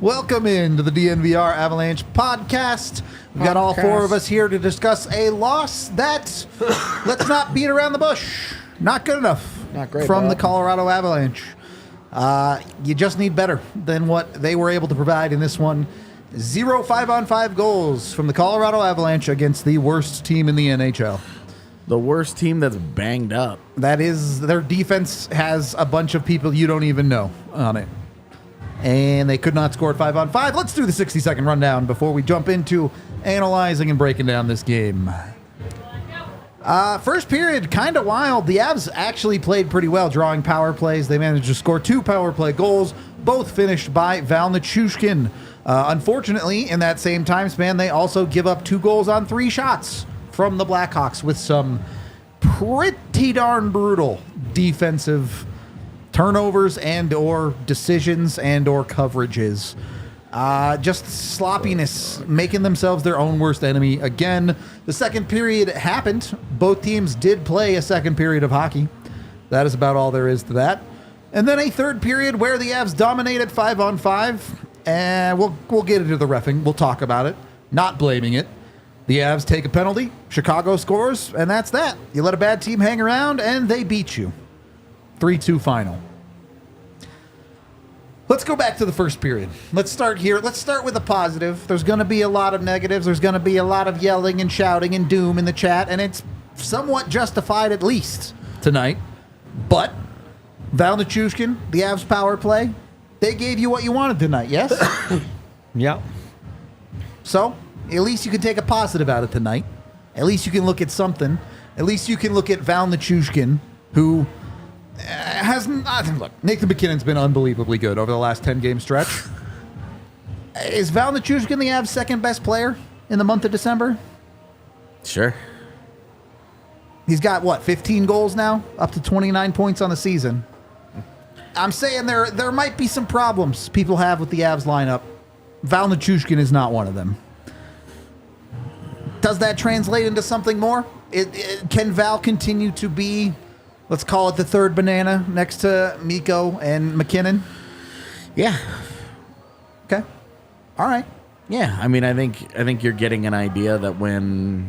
Welcome into the DNVR Avalanche podcast. We've got all four of us here to discuss a loss that, let's not beat around the bush, not good enough. Not great, from Bob. the Colorado Avalanche. You just need better than what they were able to provide in this one. 0 5-on-5 goals from the Colorado Avalanche against the worst team in the NHL. The worst team that's banged up. That is, their defense has a bunch of people you don't even know on it. And they could not score at 5-on-5. Let's do the 60-second rundown before we jump into analyzing and breaking down this game. First period, kind of wild. The Avs actually played pretty well, drawing power plays. They managed to score 2 power play goals, both finished by Val Nichushkin. Unfortunately, in that same time span, they also give up 2 goals on 3 shots from the Blackhawks with some pretty darn brutal defensive turnovers and or decisions and or coverages. Just sloppiness, making themselves their own worst enemy. Again, the second period happened. Both teams did play a second period of hockey. That is about all there is to that. And then a third period where the Avs dominated 5-on-5. And we'll get into the reffing. We'll talk about it. Not blaming it. The Avs take a penalty. Chicago scores, and that's that. You let a bad team hang around, and they beat you. 3-2 final. Let's go back to the first period. Let's start here. Let's start with a positive. There's going to be a lot of negatives. There's going to be a lot of yelling and shouting and doom in the chat, and it's somewhat justified at least tonight. But Val Nichushkin, the Avs power play, they gave you what you wanted tonight, yes? Yeah. So, at least you can take a positive out of tonight. At least you can look at something. At least you can look at Val Nichushkin, who has not. Look, Nathan McKinnon's been unbelievably good over the last 10-game stretch. Is Val Nichushkin the Avs' second best player in the month of December? Sure. He's got, 15 goals now? Up to 29 points on the season. I'm saying there might be some problems people have with the Avs lineup. Val Nichushkin is not one of them. Does that translate into something more? Can Val continue to be, let's call it the third banana next to Mikko and McKinnon? Yeah. Okay. All right. Yeah. I mean, I think you're getting an idea that whenever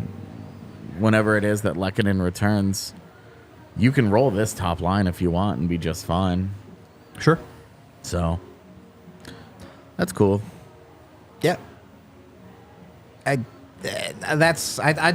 it is that Lehkonen returns, you can roll this top line if you want and be just fine. Sure. So that's cool. Yeah. I'm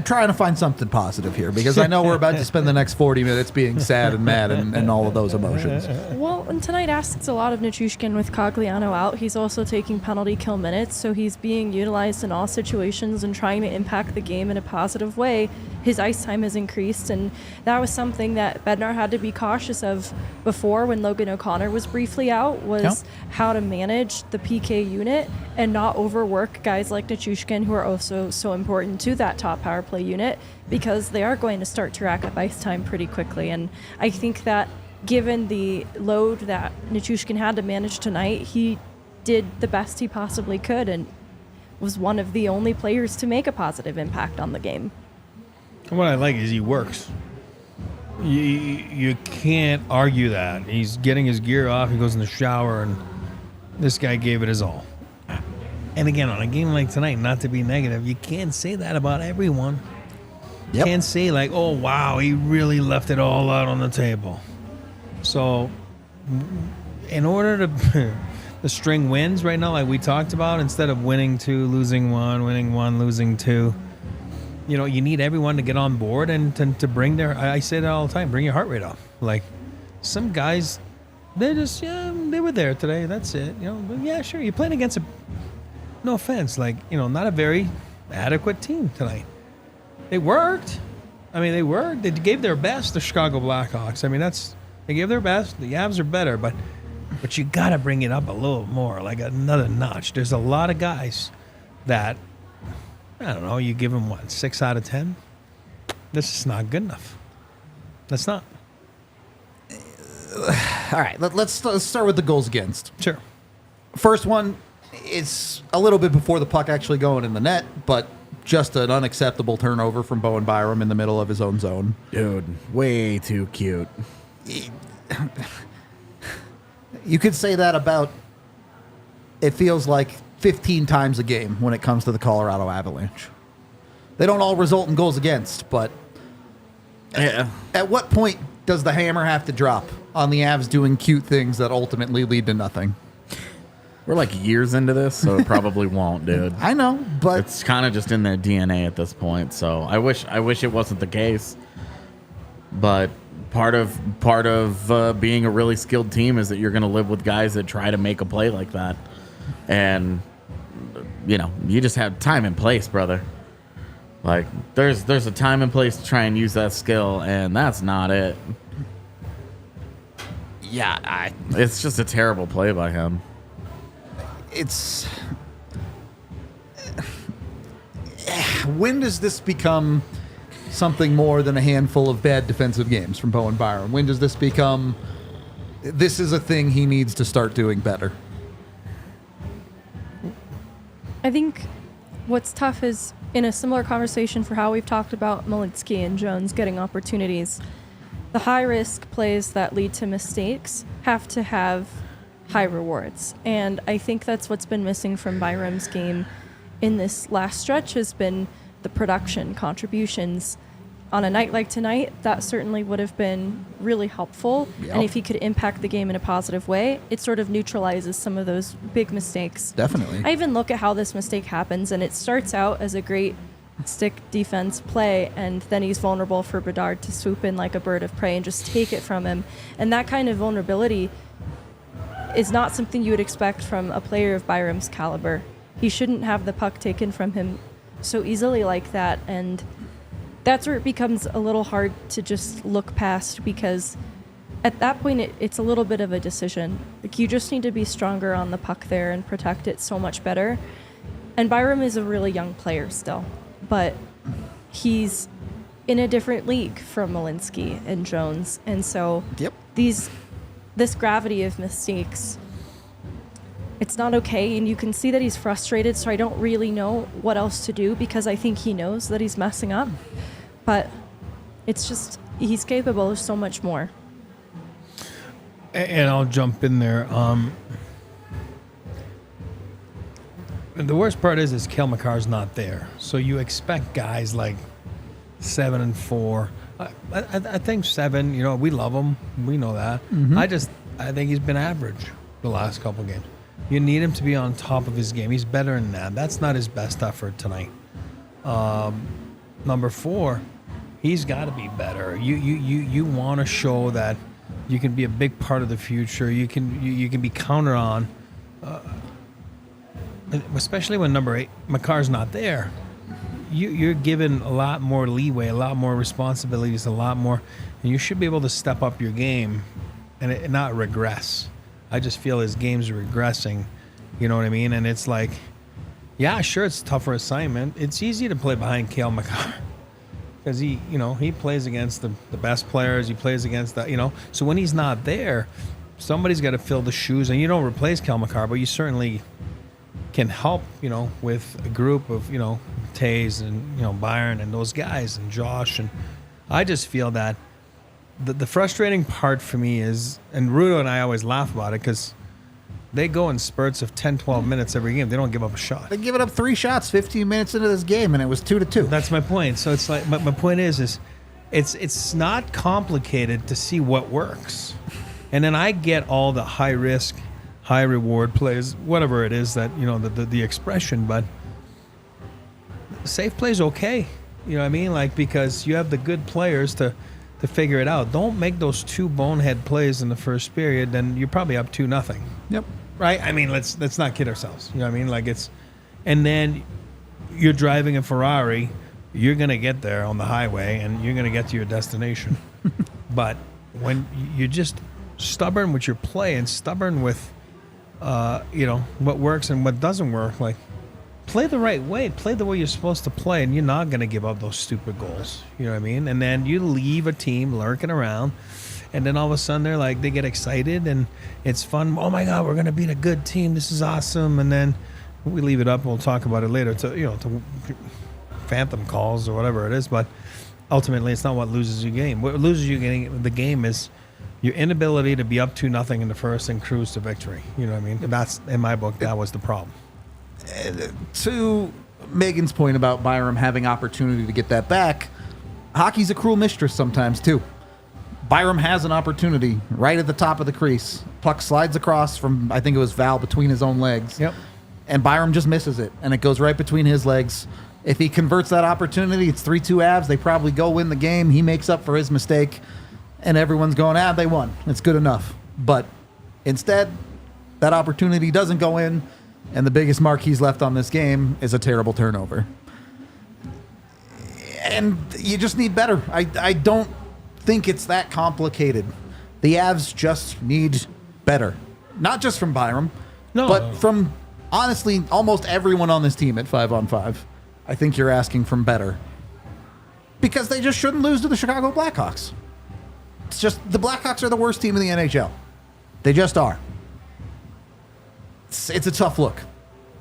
trying to find something positive here because I know we're about to spend the next 40 minutes being sad and mad and all of those emotions. Well, and tonight asks a lot of Nichushkin with Cogliano out. He's also taking penalty kill minutes, so he's being utilized in all situations and trying to impact the game in a positive way. His ice time has increased, and that was something that Bednar had to be cautious of before when Logan O'Connor was briefly out, was how to manage the PK unit and not overwork guys like Nichushkin, who are also so important to that top power play unit, because they are going to start to rack up ice time pretty quickly. And I think that given the load that Nichushkin had to manage tonight, he did the best he possibly could and was one of the only players to make a positive impact on the game. What I like is he works. You can't argue that. He's getting his gear off. He goes in the shower, and this guy gave it his all. And again, on a game like tonight, not to be negative, you can't say that about everyone. You can't say like, oh, wow, he really left it all out on the table. So in order to the string wins right now, like we talked about, instead of winning 2, losing 1, winning 1, losing 2, you need everyone to get on board and to bring their, I say that all the time, bring your heart rate up. Like some guys, they just, they were there today. That's it. But yeah, sure. You're playing against no offense, not a very adequate team tonight. They worked. They worked. They gave their best, the Chicago Blackhawks. They gave their best. The Avs are better, but you got to bring it up a little more, like another notch. There's a lot of guys that, I don't know, you give them, 6 out of 10? This is not good enough. That's not. All right, let's start with the goals against. Sure. First one is a little bit before the puck actually going in the net, but just an unacceptable turnover from Bowen Byram in the middle of his own zone. Dude, way too cute. You could say that about it feels like 15 times a game when it comes to the Colorado Avalanche. They don't all result in goals against, but at what point does the hammer have to drop on the Avs doing cute things that ultimately lead to nothing? We're like years into this, so it probably won't, dude. I know, but It's kind of just in their DNA at this point. So I wish it wasn't the case. But part of being a really skilled team is that you're going to live with guys that try to make a play like that, and you just have time and place, brother. Like there's a time and place to try and use that skill, and that's not it. Yeah, it's just a terrible play by him. it's when does this become something more than a handful of bad defensive games from Bowen Byram? When does this become this is a thing he needs to start doing better? I think what's tough is in a similar conversation for how we've talked about Malinsky and Jones getting opportunities, the high-risk plays that lead to mistakes have to have high rewards. And I think that's what's been missing from Byram's game in this last stretch has been the production contributions. On a night like tonight, that certainly would have been really helpful. Yep. And if he could impact the game in a positive way, it sort of neutralizes some of those big mistakes. Definitely. I even look at how this mistake happens, and it starts out as a great stick defense play, and then he's vulnerable for Bedard to swoop in like a bird of prey and just take it from him. And that kind of vulnerability is not something you would expect from a player of Byram's caliber. He shouldn't have the puck taken from him so easily like that, and that's where it becomes a little hard to just look past, because at that point it's a little bit of a decision. Like, you just need to be stronger on the puck there and protect it so much better. And Byram is a really young player still, but he's in a different league from Malinsky and Jones, and so Yep. this gravity of mistakes, it's not okay, and you can see that he's frustrated, so I don't really know what else to do, because I think he knows that he's messing up. But it's just, he's capable of so much more. And I'll jump in there. The worst part is Cale Makar's not there. So you expect guys like 7 and 4. I think 7, we love him. We know that. Mm-hmm. I think he's been average the last couple games. You need him to be on top of his game. He's better than that. That's not his best effort tonight. Number 4, he's got to be better. You want to show that you can be a big part of the future. You can be counted on, especially when number 8 Makar's not there. You're given a lot more leeway, a lot more responsibilities, a lot more, and you should be able to step up your game and not regress. I just feel his game's regressing, you know what I mean? And it's like, yeah, sure, it's a tougher assignment. It's easy to play behind Cale Makar because he plays against the best players. He plays against that, So when he's not there, somebody's got to fill the shoes, and you don't replace Cale Makar, but you certainly can help, with a group of, Tays and, Byron and those guys and Josh. And I just feel that the frustrating part for me is, and Rudo and I always laugh about it because they go in spurts of 10, 12 minutes every game. They don't give up a shot. They give it up 3 shots 15 minutes into this game, and it was 2-2. That's my point. So it's like, my point is it's not complicated to see what works. And then I get all the high risk, high reward plays, whatever it is that, the expression, but safe plays okay. You know what I mean? Like, because you have the good players to figure it out. Don't make those 2 bonehead plays in the first period, then you're probably up 2-0. Yep. Right? I mean, let's not kid ourselves. You know what I mean? Like, and then you're driving a Ferrari, you're going to get there on the highway and you're going to get to your destination. But when you're just stubborn with your play and stubborn with what works and what doesn't work, like, play the right way, play the way you're supposed to play, and you're not going to give up those stupid goals. You know what I mean? And then you leave a team lurking around, and then all of a sudden they get excited and it's fun. Oh my God, we're going to beat a good team. This is awesome. And then we leave it up and we'll talk about it later to phantom calls or whatever it is. But ultimately, it's not what loses you game. What loses you the game is your inability to be up 2-0 in the first and cruise to victory. You know what I mean? That's, in my book, that was the problem. To Megan's point about Byram having opportunity to get that back, hockey's a cruel mistress sometimes too. Byram has an opportunity right at the top of the crease. Puck slides across from, I think it was Val, between his own legs. Yep. And Byram just misses it, and it goes right between his legs. If he converts that opportunity, it's 3-2 Avs. They probably go win the game. He makes up for his mistake, and everyone's going, they won. It's good enough. But instead, that opportunity doesn't go in, and the biggest mark he's left on this game is a terrible turnover. And you just need better. I don't think it's that complicated. The Avs just need better. Not just from Byram, but from, honestly, almost everyone on this team at 5-on-5. I think you're asking from better. Because they just shouldn't lose to the Chicago Blackhawks. It's just, the Blackhawks are the worst team in the NHL. They just are. It's a tough look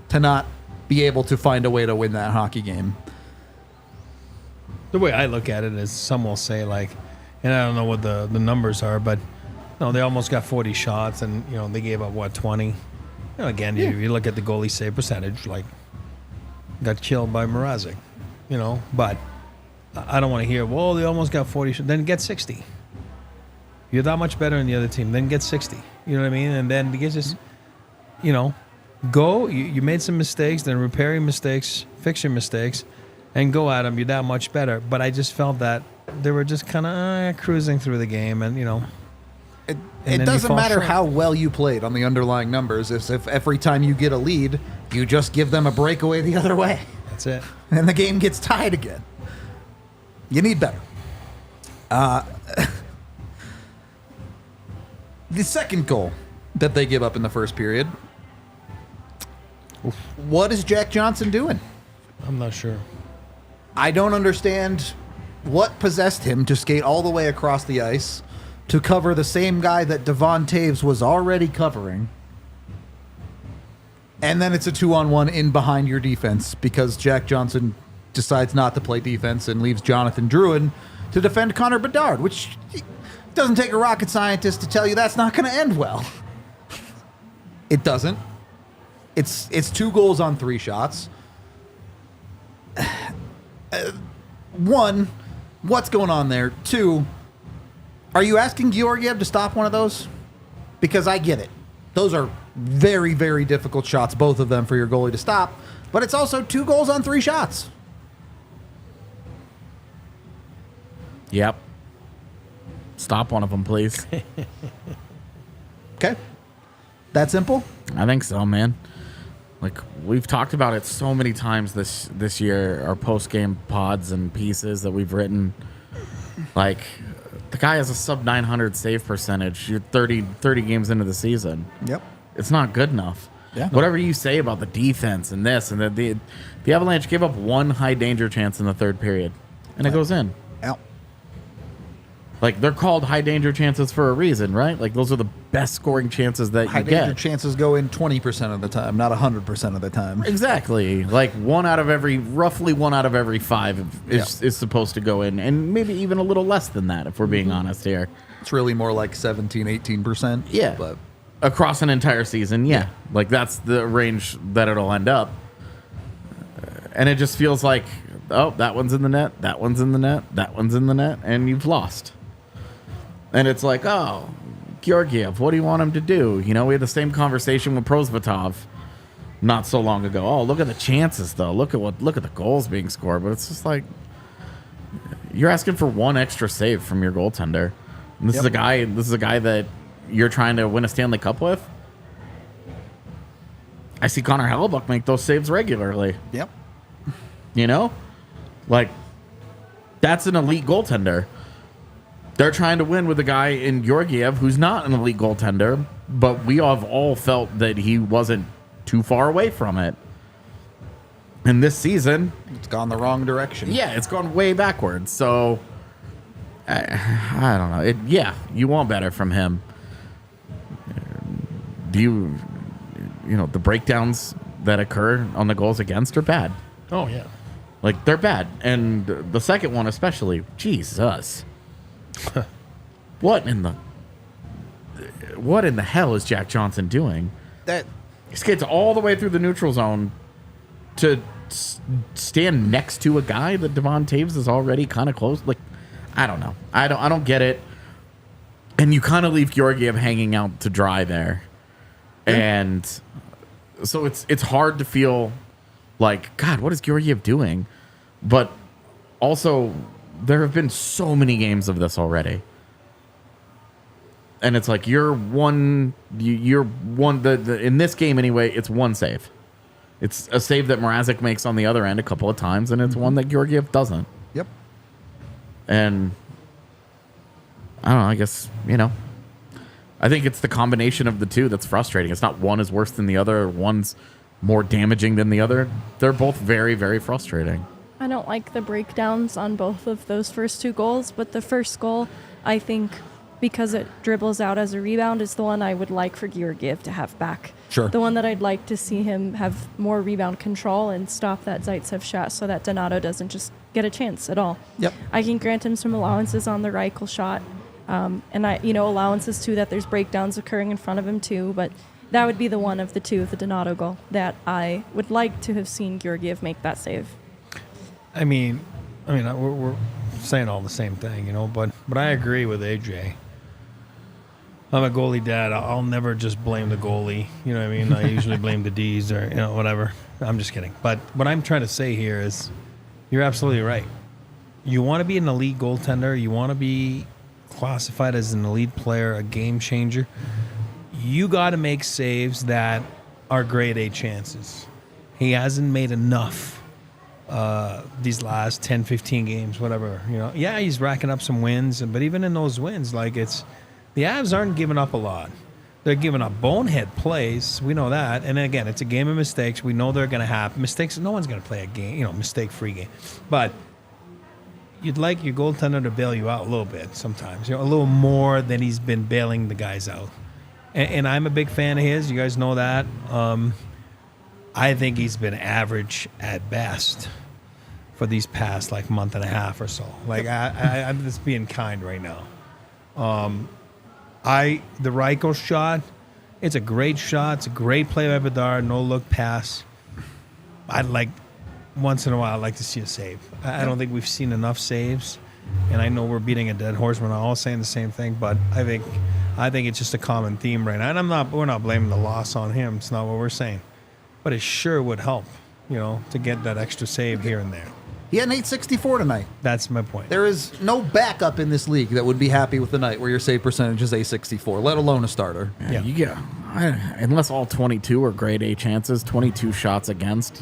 to not be able to find a way to win that hockey game. The way I look at it is some will say, like, and I don't know what the numbers are, but no, they almost got 40 shots, and they gave up 20. Again, you look at the goalie save percentage, like, got killed by Mrazek, But I don't want to hear, well, they almost got 40 shots. Then get 60. You're that much better than the other team. Then get 60. You know what I mean? And then you just, go. You made some mistakes, then repair your mistakes, fix your mistakes, and go at them. You're that much better. But I just felt that they were just kind of cruising through the game, and It doesn't matter how well you played on the underlying numbers if every time you get a lead, you just give them a breakaway the other way. That's it. And the game gets tied again. You need better. The second goal that they give up in the first period, what is Jack Johnson doing? I'm not sure. I don't understand what possessed him to skate all the way across the ice to cover the same guy that Devon Taves was already covering. And then it's a 2-on-1 in behind your defense because Jack Johnson decides not to play defense and leaves Jonathan Drouin to defend Connor Bedard, which doesn't take a rocket scientist to tell you that's not going to end well. It doesn't. It's 2 goals on 3 shots. One, what's going on there? 2, are you asking Georgiev to stop one of those? Because I get it. Those are very, very difficult shots, both of them, for your goalie to stop. But it's also 2 goals on 3 shots. Yep. Stop one of them, please. Okay. That simple? I think so, man. Like, we've talked about it so many times this year, our post-game pods and pieces that we've written. Like, the guy has a sub-900 save percentage. You're 30 games into the season. Yep. It's not good enough. Yeah. Whatever you say about the defense and this and that, the Avalanche gave up 1 high-danger chance in the third period, and it goes in. Out. Like, they're called high-danger chances for a reason, right? Like, those are the best scoring chances that you get. High-danger chances go in 20% of the time, not 100% of the time. Exactly. Like, roughly 1 out of every 5 is supposed to go in, and maybe even a little less than that, if we're being honest here. It's really more like 17, 18%. Yeah. But across an entire season, yeah. Like, that's the range that it'll end up. And it just feels like, oh, that one's in the net, that one's in the net, that one's in the net, and you've lost. And it's like, oh, Georgiev, what do you want him to do? We had the same conversation with Prosvetov not so long ago. Oh, look at the chances, though. Look at the goals being scored. But it's just like, you're asking for 1 extra save from your goaltender. And this is a guy that you're trying to win a Stanley Cup with. I see Connor Hellebuck make those saves regularly. Yep. Like, that's an elite goaltender. They're trying to win with a guy in Georgiev who's not an elite goaltender, but we have all felt that he wasn't too far away from it. And this season, it's gone the wrong direction. Yeah, it's gone way backwards. So, I don't know. You want better from him. Do the breakdowns that occur on the goals against are bad. Oh, yeah. Like, they're bad. And the second one especially, Jesus. What in the... what in the hell is Jack Johnson doing? That He skates all the way through the neutral zone to stand next to a guy that Devon Taves is already kind of close. Like, I don't know. I don't get it. And you kind of leave Georgiev hanging out to dry there. And so it's hard to feel like, God, what is Georgiev doing? But also, there have been so many games of this already. And it's like in this game anyway, it's one save. It's a save that Mrazek makes on the other end a couple of times, and it's one that Georgiev doesn't. Yep. And I don't know, I guess, I think it's the combination of the two that's frustrating. It's not one is worse than the other, or one's more damaging than the other. They're both very, very frustrating. I don't like the breakdowns on both of those first two goals, but the first goal, I think, because it dribbles out as a rebound, is the one I would like for Georgiev to have back. Sure. The one that I'd like to see him have more rebound control and stop that Zaitsev shot so that Donato doesn't just get a chance at all. Yep. I can grant him some allowances on the Reichel shot, and allowances too that there's breakdowns occurring in front of him too, but that would be the one of the two, the Donato goal, that I would like to have seen Georgiev make that save. I mean, we're saying all the same thing, but I agree with AJ. I'm a goalie dad. I'll never just blame the goalie. You know what I mean? I usually blame the D's or, whatever. I'm just kidding. But what I'm trying to say here is you're absolutely right. You want to be an elite goaltender. You want to be classified as an elite player, a game changer. You got to make saves that are grade A chances. He hasn't made enough these last 10, 15 games, whatever. Yeah, he's racking up some wins. But even in those wins, the Avs aren't giving up a lot. They're giving up bonehead plays. We know that. And again, it's a game of mistakes. We know they're going to happen. Mistakes, no one's going to play a game, mistake-free game. But you'd like your goaltender to bail you out a little bit sometimes, a little more than he's been bailing the guys out. And I'm a big fan of his. You guys know that. I think he's been average at best for these past, month and a half or so. I'm just being kind right now. The Reichel shot, it's a great shot. It's a great play by Bedard, no look pass. Once in a while, I'd like to see a save. I don't think we've seen enough saves, and I know we're beating a dead horse. We're not all saying the same thing, but I think it's just a common theme right now. And we're not blaming the loss on him. It's not what we're saying, but it sure would help, to get that extra save here and there. He had an 864 tonight. That's my point. There is no backup in this league that would be happy with the night where your save percentage is 864, let alone a starter. Unless all 22 are grade A chances, 22 shots against,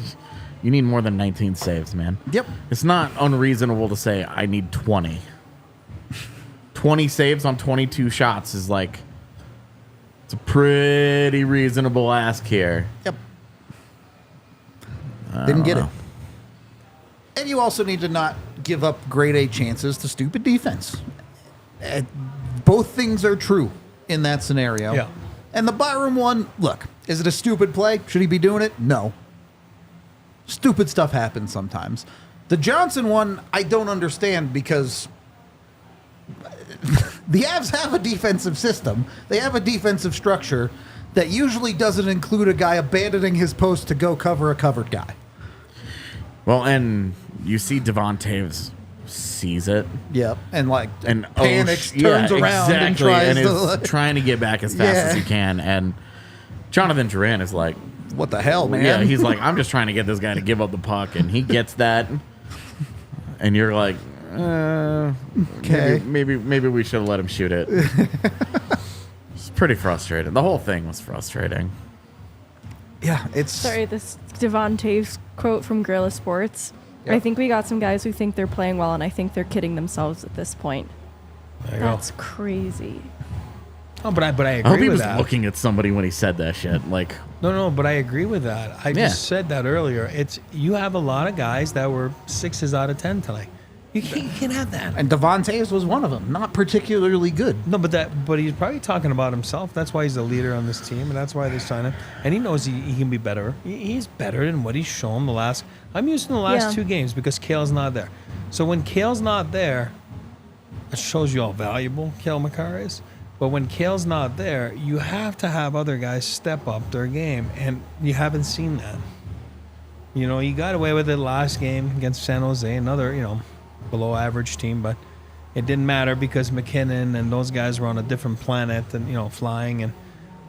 you need more than 19 saves, man. Yep. It's not unreasonable to say I need 20. 20 saves on 22 shots is it's a pretty reasonable ask here. Yep. Didn't get it. And you also need to not give up grade A chances to stupid defense. Both things are true in that scenario. Yeah. And the Byram one, look, is it a stupid play? Should he be doing it? No. Stupid stuff happens sometimes. The Johnson one, I don't understand because the Avs have a defensive system. They have a defensive structure that usually doesn't include a guy abandoning his post to go cover a covered guy. Well, and you see Devon Taves sees it. Yep. And panics, turns turns around and tries is trying to get back as fast as he can. And Jonathan Duran is like, what the hell, man? Yeah, he's like, I'm just trying to get this guy to give up the puck, and he gets that. And you're like, okay, maybe we should have let him shoot it. It's pretty frustrating. The whole thing was frustrating. Yeah, it's... Sorry, this Devon Taves quote from Guerrilla Sports. Yep. I think we got some guys who think they're playing well, and I think they're kidding themselves at this point. That's crazy. Oh, but I agree with that. I hope he was looking at somebody when he said that shit. No, but I agree with that. I just said that earlier. You have a lot of guys that were 6s out of 10 tonight. You can't have that. And Devon Taves was one of them. Not particularly good. No, but he's probably talking about himself. That's why he's the leader on this team, and that's why they signed him. And he knows he can be better. He's better than what he's shown the last. I'm using the last 2 games because Kale's not there. So when Kale's not there, it shows you how valuable Cale Makar is. But when Kale's not there, you have to have other guys step up their game, and you haven't seen that. You know, you got away with it last game against San Jose, another, below average team, but it didn't matter because McKinnon and those guys were on a different planet and, flying.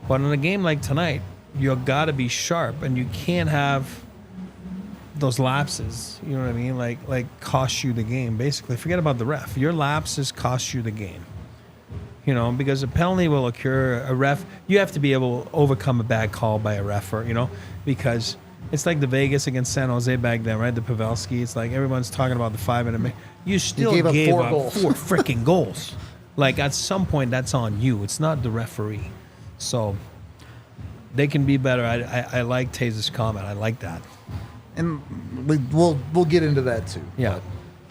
But in a game like tonight, you got to be sharp, and you can't have those lapses, you know what I mean? Like cost you the game, basically. Forget about the ref. Your lapses cost you the game. Because a penalty will occur. A ref, you have to be able to overcome a bad call by a ref, because it's like the Vegas against San Jose back then, right? The Pavelski. It's like everyone's talking about the 5-minute. You still gave up 4 freaking goals. Like at some point, that's on you. It's not the referee. So they can be better. I like Taze's comment. I like that. And we'll get into that too. Yeah.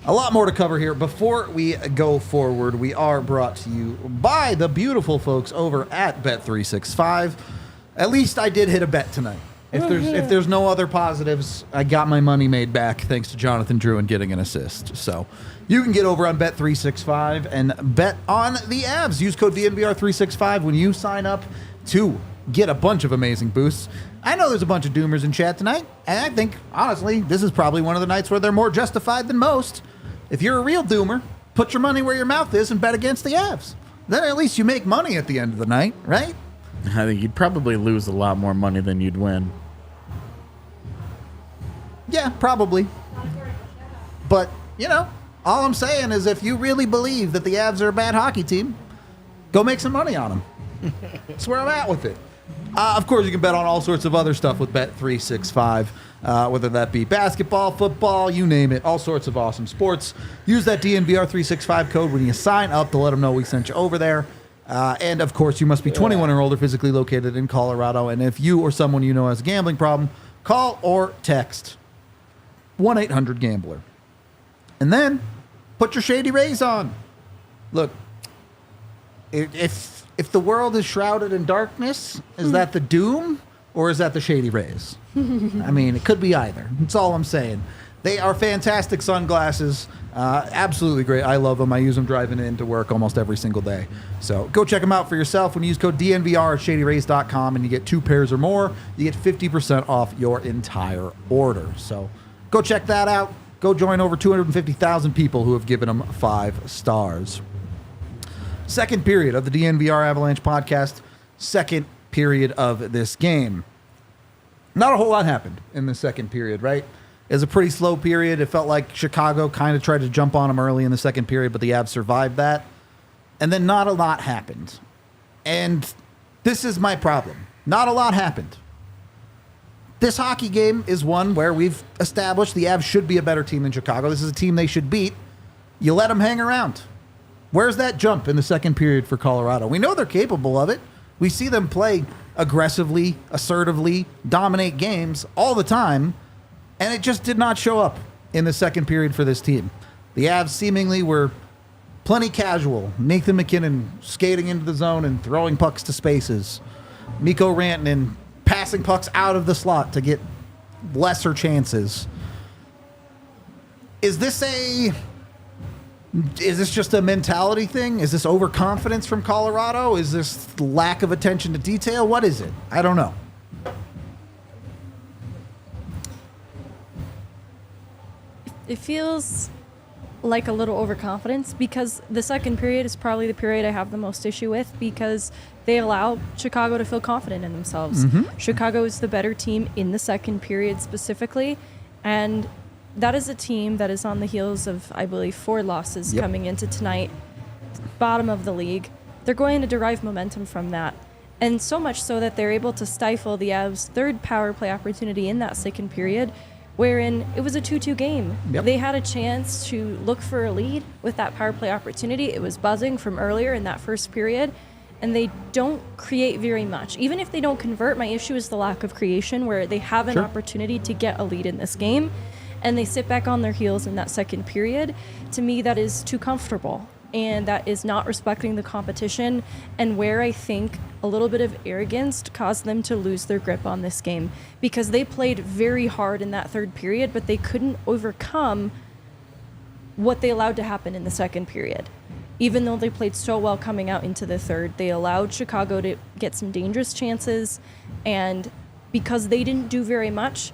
A lot more to cover here. Before we go forward, we are brought to you by the beautiful folks over at Bet365. At least I did hit a bet tonight. If there's no other positives, I got my money made back thanks to Jonathan Drew and getting an assist. So you can get over on Bet365 and bet on the Avs. Use code DNVR365 when you sign up to get a bunch of amazing boosts. I know there's a bunch of doomers in chat tonight, and I think, honestly, this is probably one of the nights where they're more justified than most. If you're a real doomer, put your money where your mouth is and bet against the Avs. Then at least you make money at the end of the night, right? I think you'd probably lose a lot more money than you'd win. Yeah, probably. But, all I'm saying is if you really believe that the Avs are a bad hockey team, go make some money on them. That's where I'm at with it. Of course, you can bet on all sorts of other stuff with Bet365, whether that be basketball, football, you name it, all sorts of awesome sports. Use that DNVR365 code when you sign up to let them know we sent you over there. And, of course, you must be 21 or older, physically located in Colorado. And if you or someone you know has a gambling problem, call or text 1-800-GAMBLER. And then put your Shady Rays on. Look, if the world is shrouded in darkness, is that the doom or is that the Shady Rays? I mean, it could be either. That's all I'm saying. They are fantastic sunglasses. Absolutely great. I love them. I use them driving into work almost every single day. So go check them out for yourself. When you use code DNVR at ShadyRays.com and you get 2 pairs or more, you get 50% off your entire order. So go check that out. Go join over 250,000 people who have given them 5 stars. Second period of the DNVR Avalanche podcast. Second period of this game. Not a whole lot happened in the second period, right? It was a pretty slow period. It felt like Chicago kind of tried to jump on them early in the second period, but the Avs survived that. And then not a lot happened. And this is my problem. Not a lot happened. This hockey game is one where we've established the Avs should be a better team than Chicago. This is a team they should beat. You let them hang around. Where's that jump in the second period for Colorado? We know they're capable of it. We see them play aggressively, assertively, dominate games all the time, and it just did not show up in the second period for this team. The Avs seemingly were plenty casual. Nathan McKinnon skating into the zone and throwing pucks to spaces. Mikko Rantanen passing pucks out of the slot to get lesser chances. Is this just a mentality thing? Is this overconfidence from Colorado? Is this lack of attention to detail? What is it? I don't know. It feels like a little overconfidence because the second period is probably the period I have the most issue with because they allow Chicago to feel confident in themselves. Mm-hmm. Chicago is the better team in the second period specifically, and that is a team that is on the heels of, I believe, 4 losses coming into tonight, bottom of the league. They're going to derive momentum from that, and so much so that they're able to stifle the Avs' third power play opportunity in that second period, wherein it was a 2-2 game. Yep. They had a chance to look for a lead with that power play opportunity. It was buzzing from earlier in that first period, and they don't create very much. Even if they don't convert, my issue is the lack of creation, where they have an opportunity to get a lead in this game, and they sit back on their heels in that second period. To me, that is too comfortable, and that is not respecting the competition, and where I think a little bit of arrogance caused them to lose their grip on this game, because they played very hard in that third period, but they couldn't overcome what they allowed to happen in the second period. even though they played so well coming out into the third, they allowed Chicago to get some dangerous chances, and because they didn't do very much,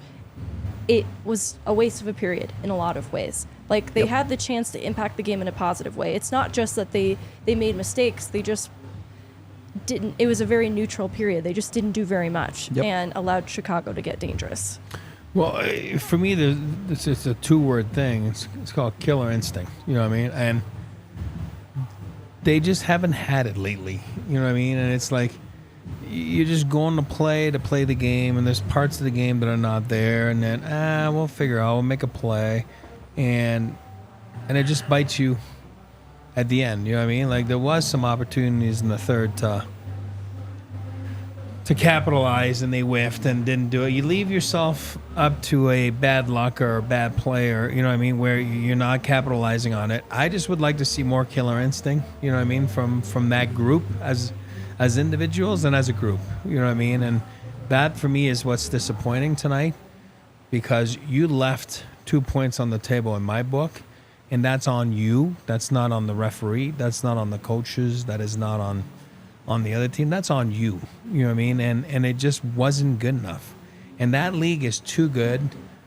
it was a waste of a period in a lot of ways. Like, they had the chance to impact the game in a positive way. It's not just that they made mistakes, they just didn't. It was a very neutral period. They just didn't do very much and allowed Chicago to get dangerous. Well, for me, it's a two-word thing. It's called killer instinct. You know what I mean? And they just haven't had it lately. You know what I mean? And it's like you're just going to play the game, and there's parts of the game that are not there, and then we'll figure out, we'll make a play, and it just bites you at the end. You know what I mean? Like, there was some opportunities in the third to capitalize, and they whiffed and didn't do it. You leave yourself up to a bad luck or a bad play, or, you know what I mean, where you're not capitalizing on it. I just would like to see more killer instinct, you know what I mean, from that group as individuals and as a group, you know what I mean? And that, for me, is what's disappointing tonight, because you left 2 points on the table in my book, and that's on you. That's not on the referee. That's not on the coaches. That is not on the other team. That's on you. You know what I mean? And it just wasn't good enough. And that league is too good.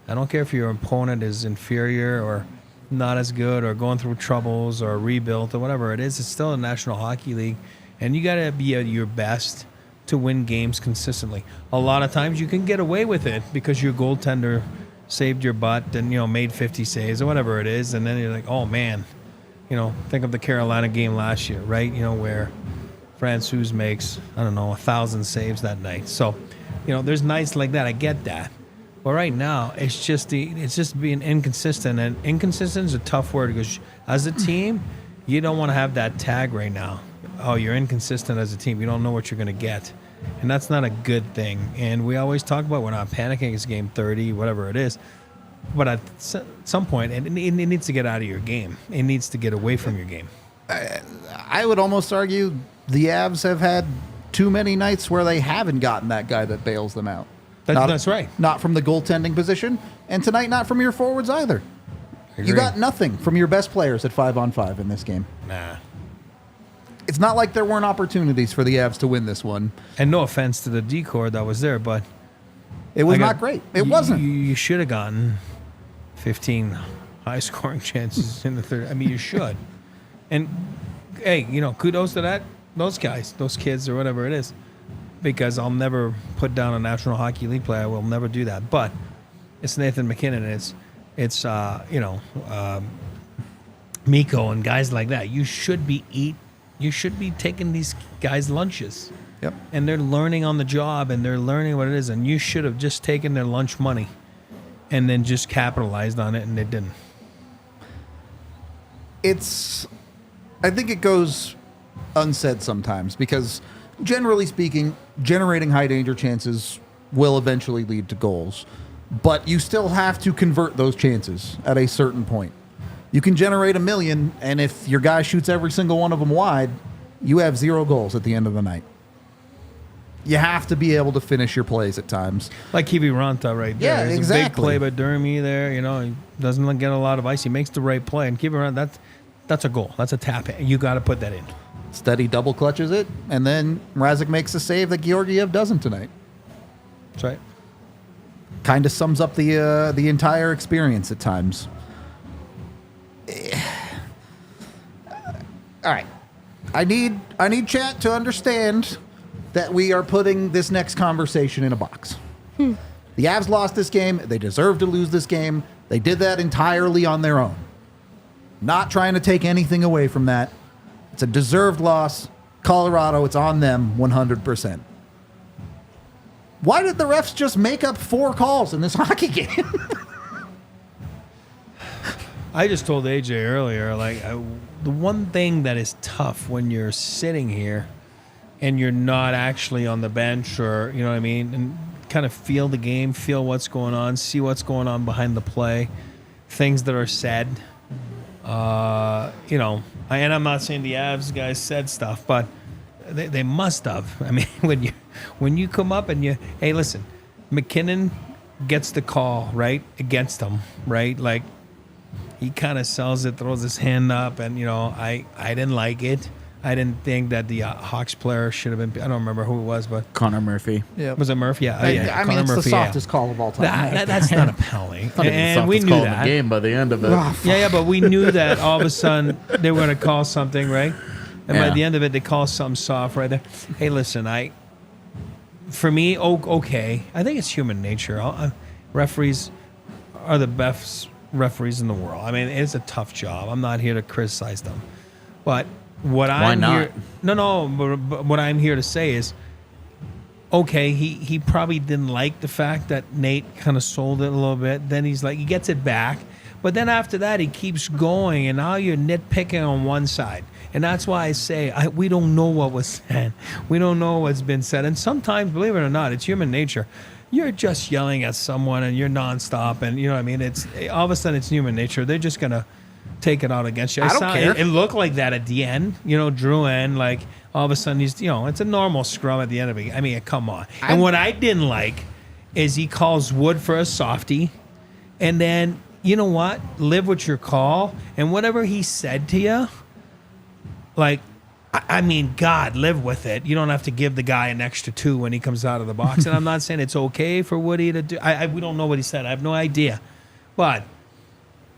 I don't care if your opponent is inferior or not as good or going through troubles or rebuilt or whatever it is. It's still a National Hockey League. And you got to be at your best to win games consistently. A lot of times you can get away with it because your goaltender saved your butt and, you know, made 50 saves or whatever it is. And then you're like, oh, man. You know, think of the Carolina game last year, right? You know, where Francouz makes, I don't know, 1,000 saves that night. So, you know, there's nights like that. I get that. But right now, it's just being inconsistent. And inconsistent is a tough word because as a team, you don't want to have that tag right now. Oh, you're inconsistent as a team. You don't know what you're going to get. And that's not a good thing. And we always talk about we're not panicking. It's game 30, whatever it is. But at some point, it needs to get out of your game. It needs to get away from your game. I would almost argue the Avs have had too many nights where they haven't gotten that guy that bails them out. That's right. Not from the goaltending position, and tonight not from your forwards either. You got nothing from your best players at 5-on-5 in this game. Nah. It's not like there weren't opportunities for the Avs to win this one. And no offense to the D-core that was there, but it was not great. It wasn't. You should have gotten 15 high-scoring chances in the third. I mean, you should. And, hey, you know, kudos to those guys, those kids, or whatever it is, because I'll never put down a National Hockey League player. I will never do that. But it's Nathan MacKinnon. It's Mikko and guys like that. You should be taking these guys' lunches. Yep. And they're learning on the job, and they're learning what it is. And you should have just taken their lunch money and then just capitalized on it, and they didn't. I think it goes unsaid sometimes because, generally speaking, generating high danger chances will eventually lead to goals. But you still have to convert those chances at a certain point. You can generate 1 million, and if your guy shoots every single one of them wide, you have 0 goals at the end of the night. You have to be able to finish your plays at times. Like Kiwi Ranta right there. Yeah, it's exactly. a big play by Dermy there. You know, he doesn't get a lot of ice. He makes the right play. And Kiwi Ranta, that's a goal. That's a tap. You got to put that in. Steady double clutches it, and then Mrazek makes a save that Georgiev doesn't tonight. That's right. Kind of sums up the entire experience at times. All right, I need chat to understand that we are putting this next conversation in a box. The Avs lost this game. They deserve to lose this game. They did that entirely on their own. Not trying to take anything away from that. It's a deserved loss. Colorado, it's on them 100%. Why did the refs just make up 4 calls in this hockey game? I just told AJ earlier, the one thing that is tough when you're sitting here and you're not actually on the bench, or, you know what I mean, and kind of feel the game, feel what's going on, see what's going on behind the play, things that are said. You know, and I'm not saying the Avs guys said stuff, but they must have. I mean, when you come up and hey, listen, MacKinnon gets the call, right, against them, right? Like, he kind of sells it, throws his hand up, and I didn't like it. I didn't think that the Hawks player should have been. I don't remember who it was, but Connor Murphy. Yeah. was it Murphy? Yeah, I mean, Connor it's Murphy, the softest call of all time. That's not a penalty, and we knew call in that. the game by the end of it. Yeah, but we knew that all of a sudden they were going to call something, right? And by Yeah. the end of it, they call something soft right there. Hey, listen, for me, okay. I think it's human nature. Referees are the best referees in the world. I mean, it's a tough job. I'm not here to criticize them, but Why not? But what I'm here to say is, okay, he probably didn't like the fact that Nate kind of sold it a little bit. Then he gets it back. But then after that, he keeps going, and now you're nitpicking on one side. And that's why I say we don't know what was said. We don't know what's been said. And sometimes, believe it or not, it's human nature. You're just yelling at someone, and you're nonstop, and you know what I mean? It's all of a sudden, it's human nature. They're just going to take it out against you. I don't care. It looked like that at the end. Drew in, like, all of a sudden, he's, it's a normal scrum at the end of it. I mean, come on. And what I didn't like is he calls Wood for a softie, and then, you know what? Live with your call, and whatever he said to you, like, I mean, God, live with it. You don't have to give the guy an extra 2 when he comes out of the box. And I'm not saying it's okay for Woody to do. We don't know what he said. I have no idea. But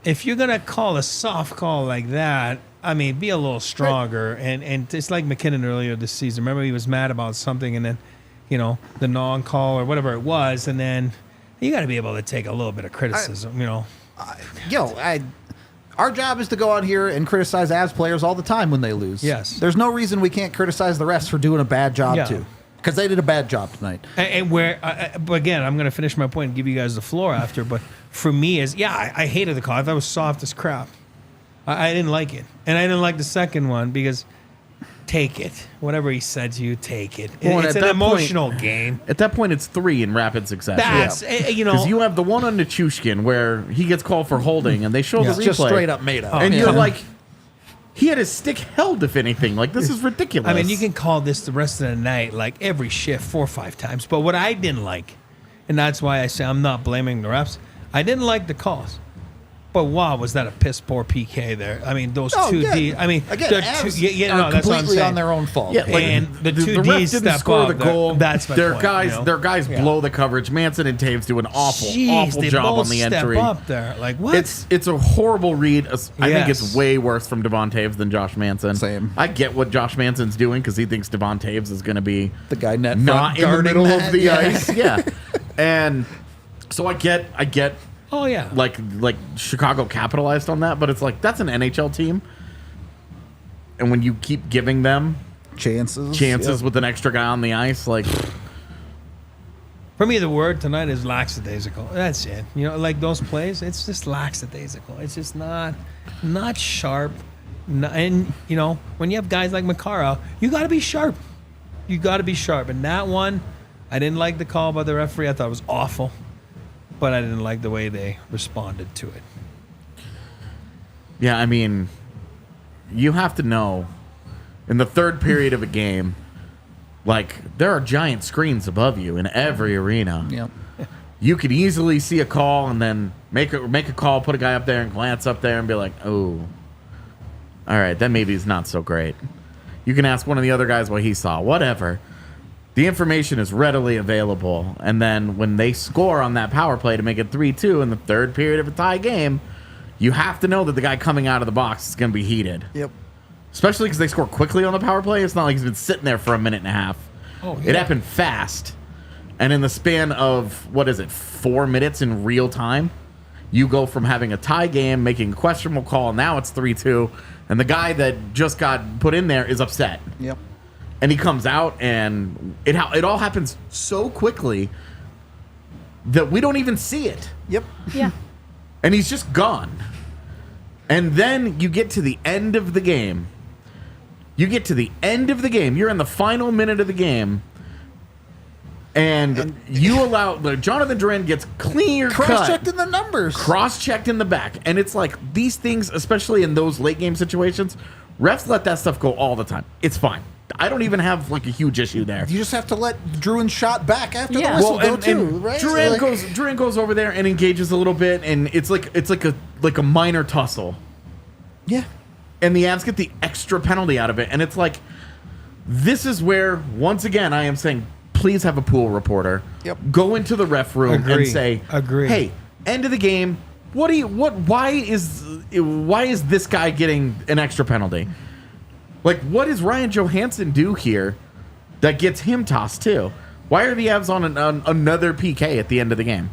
if you're gonna call a soft call like that, I mean, be a little stronger. And it's like McKinnon earlier this season. Remember, he was mad about something, and then, the non-call or whatever it was, and then you got to be able to take a little bit of criticism. Our job is to go out here and criticize Avs players all the time when they lose. Yes. There's no reason we can't criticize the refs for doing a bad job, Yeah. too. Because they did a bad job tonight. And where, but again, I'm going to finish my point and give you guys the floor after. But for me, I hated the call. I thought it was soft as crap. I didn't like it. And I didn't like the second one because take it. Whatever he said to you, take it. Well, It's an emotional game. At that point, it's 3 in rapid succession. That's, Because you have the one on Nichushkin where he gets called for holding, and they show the It's replay. just straight up made up. And you're like, he had his stick held, if anything. Like, this is ridiculous. I mean, you can call this the rest of the night, like every shift 4 or 5 times. But what I didn't like, and that's why I say I'm not blaming the refs, I didn't like the calls. But wow, was that a piss poor PK there? I mean, those two D. I mean, again, the Avs no, that's what I'm completely saying. on their own fault. Yeah, like, And the two ref Ds didn't step score up. the goal. That's my their point, guys, you know? their guys blow the coverage. Manson and Taves do an awful Jeez, they job both on the step entry. up there. Like what? It's a horrible read. I think it's Yes. way worse from Devon Taves than Josh Manson. Same. I get what Josh Manson's doing because he thinks Devon Taves is going to be The guy net not front in the guarding middle that, of the yeah. ice. Yeah, and so I get oh yeah. like Chicago capitalized on that, but it's like that's an NHL team, and when you keep giving them Chances. chances Yep. with an extra guy on the ice, like For me, the word tonight is lackadaisical. That's it. Like those plays, it's just lackadaisical. It's just not sharp. And when you have guys like Makara, you got to be sharp. You got to be sharp. And that one, I didn't like the call by the referee. I thought it was awful, but I didn't like the way they responded to it. yeah, I mean, you have to know in the third period of a game, like there are giant screens above you in every arena. Yep. You could easily see a call and then make a call, put a guy up there and glance up there and be like, oh, all right, that maybe is not so great. You can ask one of the other guys what he saw, whatever. The information is readily available. And then when they score on that power play to make it 3-2 in the third period of a tie game, you have to know that the guy coming out of the box is going to be heated. Yep. Especially because they score quickly on the power play. It's not like he's been sitting there for a minute and a half. Oh, It yeah. happened fast. And in the span of, 4 minutes in real time, you go from having a tie game, making a questionable call, now it's 3-2, and the guy that just got put in there is upset. Yep. And he comes out, and it all happens so quickly that we don't even see it. Yep. Yeah. And he's just gone. And then you get to the end of the game. You're in the final minute of the game. And you allow Jonathan Duran gets clear Cross-checked cut, in the numbers. cross-checked in the back, and it's like these things, especially in those late game situations, refs let that stuff go all the time. It's fine. I don't even have like a huge issue there. You just have to let Druin shot back after Yeah. the whistle Well, go and too, right? Duran goes over there and engages a little bit, and it's like a minor tussle. Yeah. And the Avs get the extra penalty out of it. And it's like, this is where, once again, I am saying, please have a pool reporter. Yep. Go into the ref room and say, Agree. hey, end of the game. Why is this guy getting an extra penalty? Like, what does Ryan Johansson do here that gets him tossed too? Why are the Avs on another PK at the end of the game?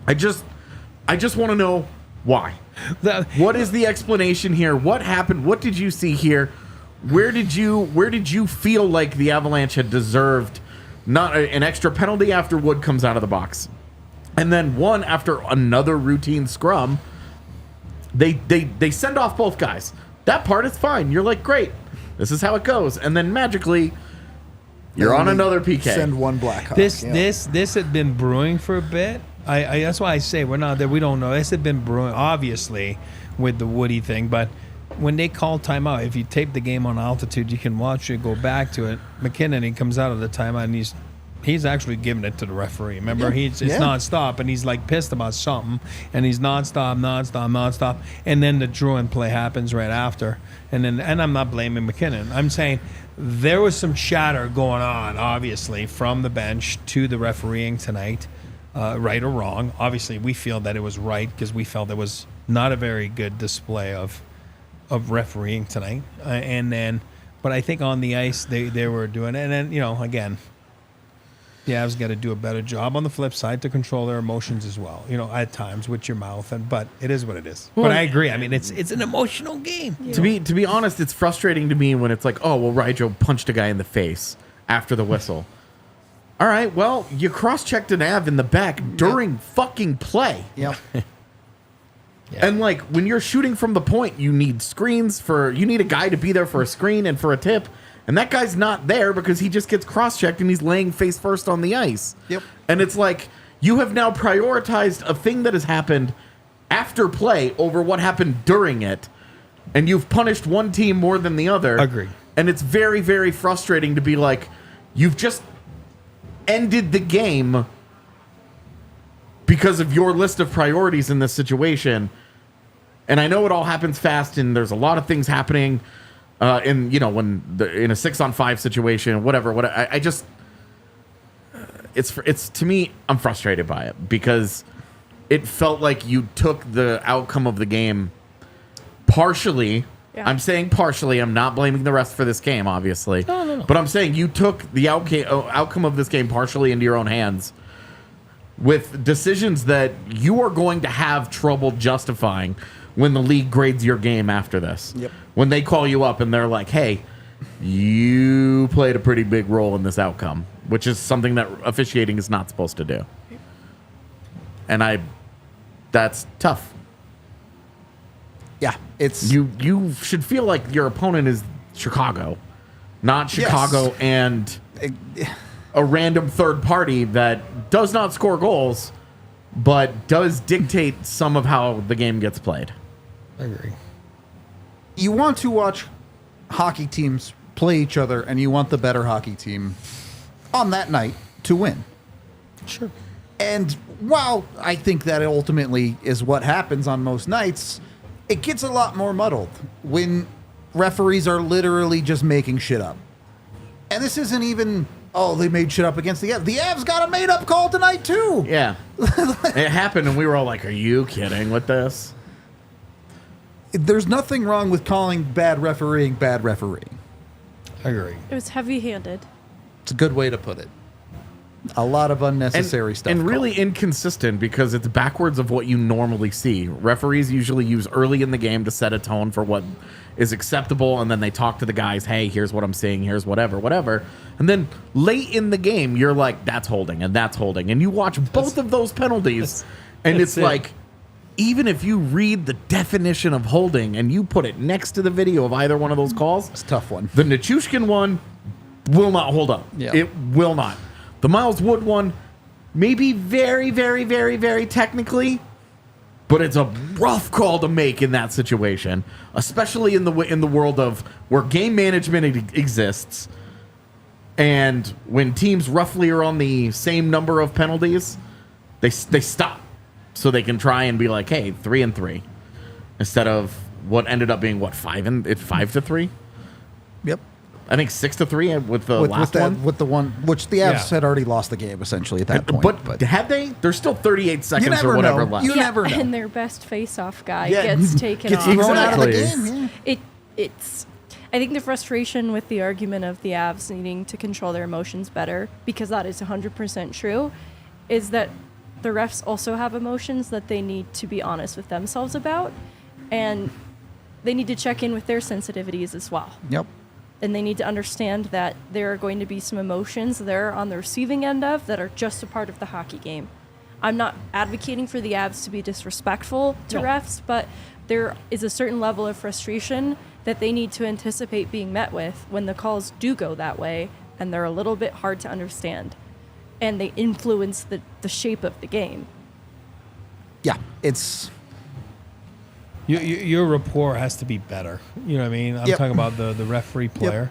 I just want to know why. What is the explanation here? What happened? What did you see here? Where did you feel like the Avalanche had deserved not an extra penalty after Wood comes out of the box, and then one after another routine scrum? They send off both guys. That part is fine. You're like, great, this is how it goes, and then magically you're on another PK. Send one Blackhawk. This had been brewing for a bit. I that's why I say we don't know. This had been brewing, obviously, with the Woody thing. But when they call timeout, if you tape the game on altitude, you can watch it, go back to it. McKinnon, he comes out of the timeout and he's actually giving it to the referee. Remember, it's nonstop, and he's like pissed about something, and he's nonstop, and then the Druin play happens right after, and I'm not blaming McKinnon. I'm saying there was some chatter going on, obviously, from the bench to the refereeing tonight, right or wrong. Obviously, we feel that it was right because we felt it was not a very good display of refereeing tonight, but I think on the ice they were doing it, and then again. The Avs got to do a better job on the flip side to control their emotions as well. At times with your mouth, but it is what it is. But I agree. I mean, it's an emotional game. To be honest, it's frustrating to me when it's like, oh well, Ryjo punched a guy in the face after the whistle. All right, well, you cross-checked an Av in the back during fucking play. Yep. And like when you're shooting from the point, you need screens you need a guy to be there for a screen and for a tip. And that guy's not there because he just gets cross-checked and he's laying face first on the ice. Yep. And it's like, you have now prioritized a thing that has happened after play over what happened during it. And you've punished one team more than the other. Agree. And it's very, very frustrating to be like, you've just ended the game because of your list of priorities in this situation. And I know it all happens fast and there's a lot of things happening. In a 6-on-5 situation, whatever. I just, it's to me, I'm frustrated by it because it felt like you took the outcome of the game partially. Yeah. I'm saying partially. I'm not blaming the rest for this game, obviously. No. But I'm saying you took the outcome of this game partially into your own hands with decisions that you are going to have trouble justifying when the league grades your game after this. Yep. When they call you up and they're like, hey, you played a pretty big role in this outcome, which is something that officiating is not supposed to do. And that's tough. Yeah, it's you should feel like your opponent is Chicago, not Chicago and a random third party that does not score goals, but does dictate some of how the game gets played. I agree. You want to watch hockey teams play each other, and you want the better hockey team on that night to win. Sure. And while I think that ultimately is what happens on most nights, it gets a lot more muddled when referees are literally just making shit up. And this isn't even, they made shit up against the Avs. The Avs got a made-up call tonight, too. Yeah. It happened, and we were all like, are you kidding with this? There's nothing wrong with calling bad refereeing. I agree. It was heavy-handed. It's a good way to put it. A lot of unnecessary stuff. And really inconsistent because it's backwards of what you normally see. Referees usually use early in the game to set a tone for what is acceptable, and then they talk to the guys, hey, here's what I'm seeing, here's whatever. And then late in the game, you're like, that's holding, and that's holding. And you watch both of those penalties, and it's like, even if you read the definition of holding and you put it next to the video of either one of those calls, it's a tough one. The Nichushkin one will not hold up. Yeah. It will not. The Miles Wood one, maybe very, very, very, very technically, but it's a rough call to make in that situation, especially in the world of where game management exists. And when teams roughly are on the same number of penalties, they stop so they can try and be like, hey, 3-3, instead of what ended up being 5-3. Yep. I think 6-3 with the last one. With the one which the Avs had already lost the game essentially at that point. But had they? There's still 38 seconds or whatever left. You never know. And their best face-off guy gets taken off. Thrown out of the game. Yeah. It's. I think the frustration with the argument of the Avs needing to control their emotions better, because that is 100% true, is that the refs also have emotions that they need to be honest with themselves about, and they need to check in with their sensitivities as well. Yep. And they need to understand that there are going to be some emotions there on the receiving end of that are just a part of the hockey game. I'm not advocating for the Avs to be disrespectful to refs, but there is a certain level of frustration that they need to anticipate being met with when the calls do go that way, and they're a little bit hard to understand. And they influence the shape of the game. Yeah, it's... Your rapport has to be better. You know what I mean? I'm talking about the referee player.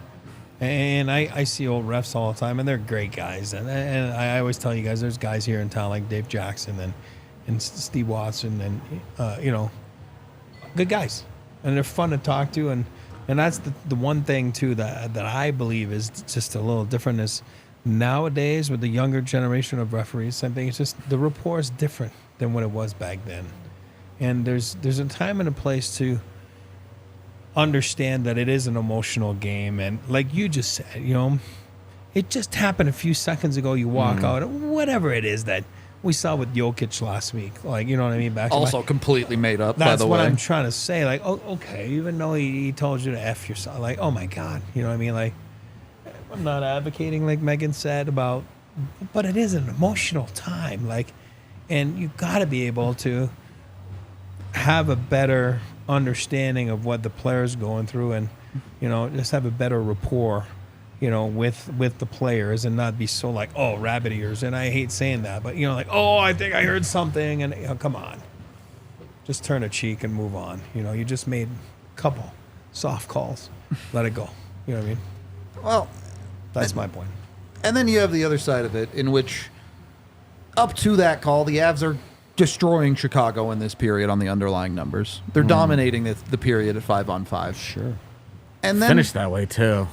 And I see old refs all the time, and they're great guys. And I always tell you guys, there's guys here in town like Dave Jackson and Steve Watson and, good guys. And they're fun to talk to. And that's the one thing, too, that I believe is just a little different is nowadays with the younger generation of referees, I think it's just the rapport is different than what it was back then. And there's a time and a place to understand that it is an emotional game. And like you just said, it just happened a few seconds ago. You walk out, whatever it is that we saw with Jokic last week. Like, you know what I mean? Also completely made up, That's by the what way. I'm trying to say. Like, oh, okay, even though he told you to F yourself. Like, oh, my God. You know what I mean? Like, I'm not advocating, like Megan said, but it is an emotional time. Like, and you got to be able to have a better understanding of what the player's going through and, just have a better rapport, with the players and not be so like, oh, rabbit ears. And I hate saying that, but, like, oh, I think I heard something. And, come on. Just turn a cheek and move on. You just made a couple soft calls. Let it go. You know what I mean? Well, that's my point. And then you have the other side of it in which up to that call, the Avs are destroying Chicago in this period on the underlying numbers. They're dominating the period at 5-on-5. Sure. And then Finished that way, too.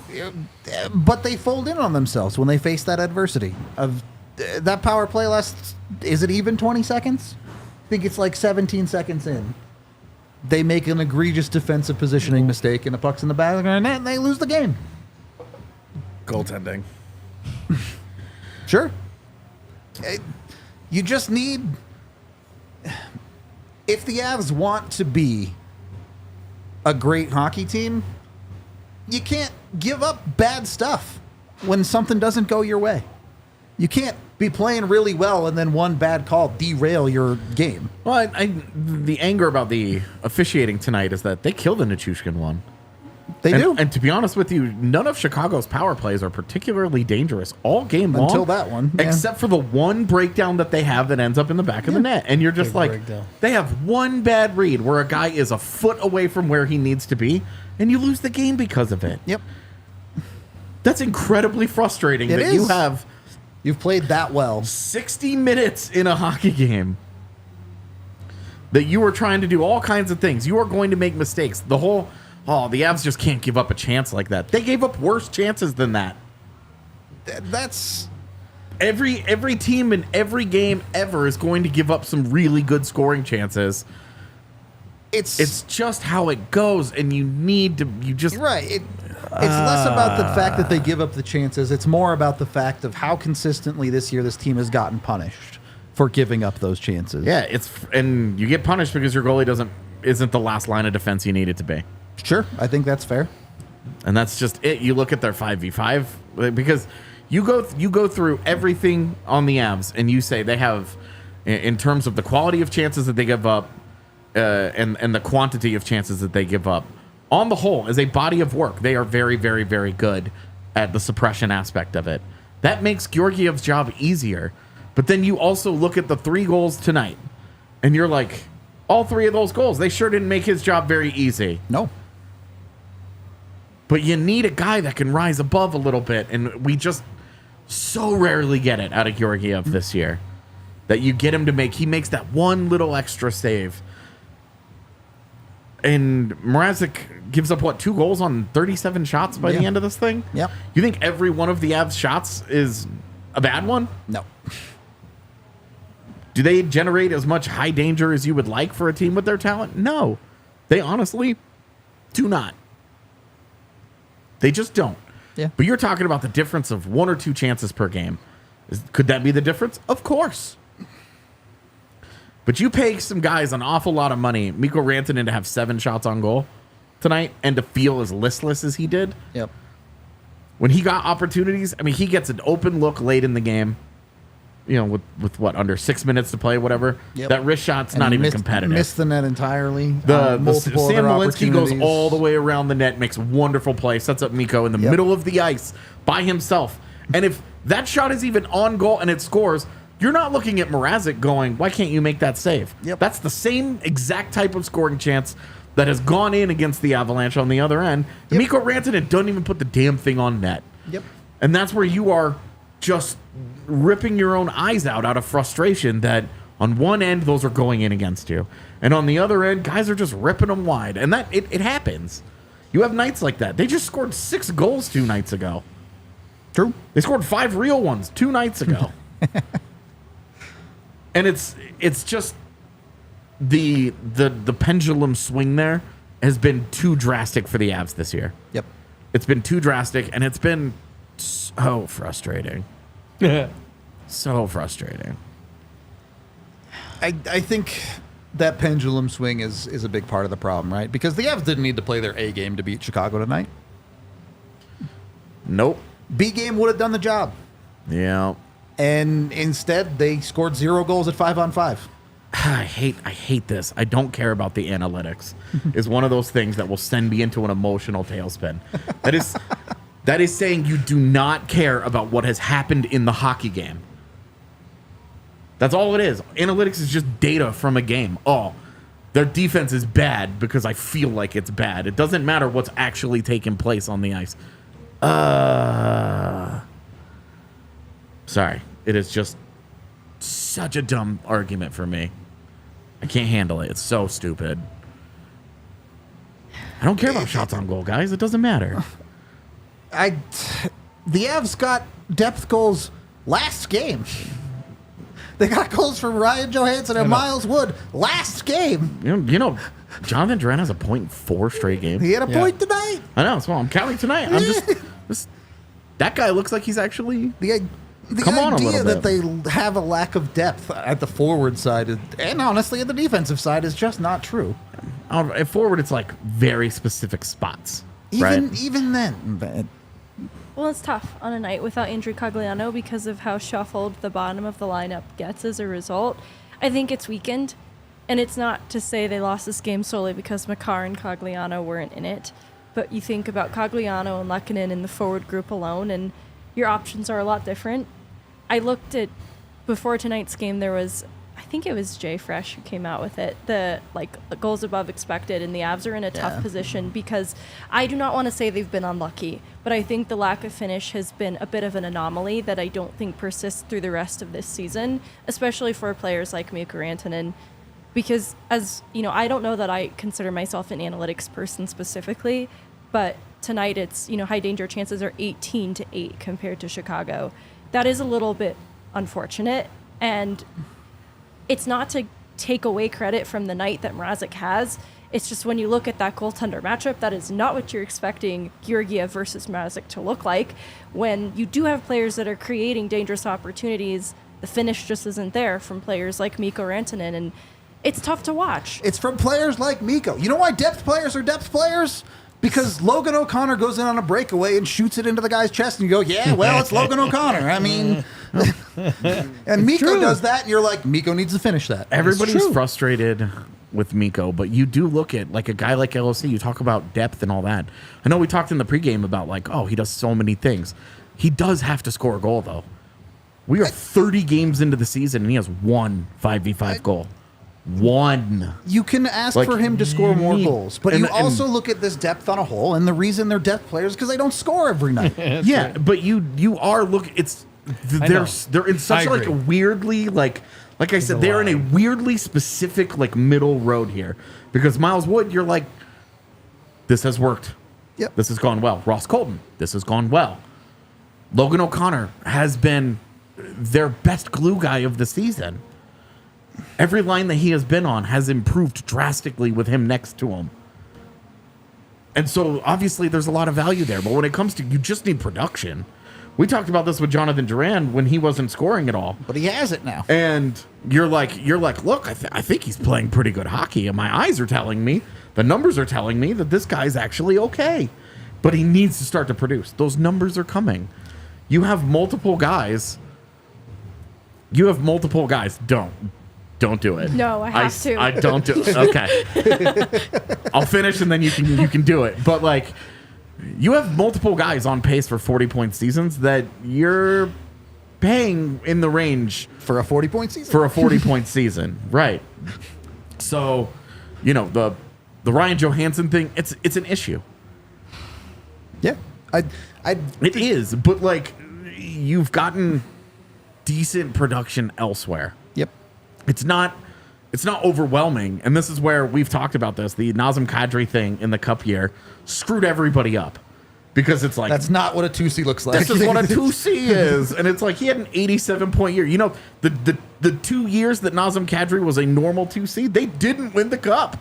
But they fold in on themselves when they face that adversity. Of that power play lasts, is it even 20 seconds? I think it's like 17 seconds in. They make an egregious defensive positioning mistake and the puck's in the back of the net and they lose the game. Goaltending. Sure. You just need... If the Avs want to be a great hockey team, you can't give up bad stuff when something doesn't go your way. You can't be playing really well and then one bad call derail your game. Well, the anger about the officiating tonight is that they killed the Nichushkin one. They do. And to be honest with you, none of Chicago's power plays are particularly dangerous all game long. Until that one. Yeah. Except for the one breakdown that they have that ends up in the back of the net. And you're just Big like, breakdown. they have one bad read where a guy is a foot away from where he needs to be, and you lose the game because of it. Yep. That's incredibly frustrating It that is. you have You've played that well. 60 minutes in a hockey game that you are trying to do all kinds of things. You are going to make mistakes. The Avs just can't give up a chance like that. They gave up worse chances than that. That's... Every team in every game ever is going to give up some really good scoring chances. It's just how it goes, and you just... Right. It's less about the fact that they give up the chances. It's more about the fact of how consistently this year this team has gotten punished for giving up those chances. Yeah, and you get punished because your goalie isn't the last line of defense you need it to be. Sure, I think that's fair. And that's just it. You look at their 5v5 because you go through everything on the Avs and you say they have, in terms of the quality of chances that they give up and the quantity of chances that they give up, on the whole, as a body of work, they are very, very, very good at the suppression aspect of it. That makes Georgiev's job easier. But then you also look at the 3 goals tonight and you're like, all 3 of those goals, they sure didn't make his job very easy. No. But you need a guy that can rise above a little bit, and we just so rarely get it out of Georgiev this year. That you get him to he makes that one little extra save. And Mrazek gives up, 2 goals on 37 shots by the end of this thing? Yep. You think every one of the Avs' shots is a bad one? No. Do they generate as much high danger as you would like for a team with their talent? No. They honestly do not. They just don't. Yeah. But you're talking about the difference of 1 or 2 chances per game. Could that be the difference? Of course. But you pay some guys an awful lot of money, Mikko Rantanen, to have 7 shots on goal tonight and to feel as listless as he did. Yep. When he got opportunities, I mean, he gets an open look late in the game, with what, under 6 minutes to play, whatever. Yep. That wrist shot's not even competitive. Missed the net entirely. The Multiple Sam other Malinsky goes opportunities. all the way around the net, makes a wonderful play, sets up Mikko in the middle of the ice by himself. And if that shot is even on goal and it scores, you're not looking at Mrazek going, why can't you make that save? Yep. That's the same exact type of scoring chance that has gone in against the Avalanche on the other end. Yep. Mikko Rantanen doesn't even put the damn thing on net. Yep. And that's where you are just ripping your own eyes out of frustration that on one end, those are going in against you. And on the other end, guys are just ripping them wide. And that it happens. You have nights like that. They just scored 6 goals 2 nights ago. True. They scored 5 real ones 2 nights ago. And it's just the pendulum swing there has been too drastic for the Avs this year. Yep. It's been too drastic, and it's been so frustrating. So frustrating. I think that pendulum swing is a big part of the problem, right? Because the Avs didn't need to play their A game to beat Chicago tonight. Nope. B game would have done the job. Yeah. And instead, they scored 0 goals at 5-on-5. I hate this. I don't care about the analytics. Is one of those things that will send me into an emotional tailspin. That is saying you do not care about what has happened in the hockey game. That's all it is. Analytics is just data from a game. Oh, their defense is bad because I feel like it's bad. It doesn't matter what's actually taking place on the ice. Sorry. It is just such a dumb argument for me. I can't handle it. It's so stupid. I don't care about shots on goal, guys. It doesn't matter. The Avs got depth goals last game. They got goals from Ryan Johansson and Miles Wood last game. You know, Jonathan Duran has a point in 4 straight games. He had a point tonight. I know. So I'm counting tonight. I'm just that guy looks like he's actually The Come on a idea little that they have a lack of depth at the forward side and honestly at the defensive side is just not true. At forward. It's like very specific spots, right? Even then. Well, it's tough on a night without Andrew Cogliano because of how shuffled the bottom of the lineup gets as a result. I think it's weakened, and it's not to say they lost this game solely because Makar and Cogliano weren't in it, but you think about Cogliano and Lehkonen in the forward group alone, and your options are a lot different. I looked at, before tonight's game, there was, I think it was Jay Fresh who came out with it, the goals above expected, and the Avs are in a tough position because I do not want to say they've been unlucky, but I think the lack of finish has been a bit of an anomaly that I don't think persists through the rest of this season, especially for players like Mikko Rantanen, because as, you know, I don't know that I consider myself an analytics person specifically, but tonight it's, you know, high danger chances are 18-8 compared to Chicago. That is a little bit unfortunate, and it's not to take away credit from the night that Mrazek has. It's just when you look at that goaltender matchup, that is not what you're expecting Georgiev versus Mrazek to look like. When you do have players that are creating dangerous opportunities, the finish just isn't there from players like Mikko Rantanen, and it's tough to watch. It's from players like Mikko. You know why depth players are depth players? Because Logan O'Connor goes in on a breakaway and shoots it into the guy's chest, and you go, yeah, well, it's Logan O'Connor. I mean, and Mikko does that, and you're like, Mikko needs to finish that. Everybody's frustrated with Mikko, but you do look at like a guy like LOC, you talk about depth and all that. I know we talked in the pregame about like, oh, he does so many things. He does have to score a goal, though. We are 30 games into the season, and he has one 5v5 goal. One. You can ask Like, for him to score more need- goals, but and- you also look at this depth on a whole, and the reason they're depth players is because they don't score every night. Yeah, but you are looking. They're in such I like agree. a weirdly like I said, they're in a weirdly specific like middle road here, because Miles Wood, you're like, this has worked. Yep. This has gone well. Ross Colton, this has gone well. Logan O'Connor has been their best glue guy of the season. Every line that he has been on has improved drastically with him next to him. And so obviously there's a lot of value there. But when it comes to, you just need production. We talked about this with Jonathan Duran when he wasn't scoring at all. But he has it now. And you're like, look, I think he's playing pretty good hockey. And my eyes are telling me, the numbers are telling me that this guy's actually okay. But he needs to start to produce. Those numbers are coming. You have multiple guys. Don't do it. No, I have to. I don't do it. Okay. I'll finish and then you can do it. But like, you have multiple guys on pace for 40-point seasons that you're paying in the range For a 40-point season. for a 40-point season. Right. So, the Ryan Johansson thing, it's an issue. Yeah. It is, but like, you've gotten decent production elsewhere. Yep. It's not overwhelming, and this is where we've talked about this. The Nazem Kadri thing in the Cup year screwed everybody up, because it's like, That's not what a 2C looks like. this is what a 2C is, and it's like he had an 87-point year. The 2 years that Nazem Kadri was a normal 2C, they didn't win the Cup.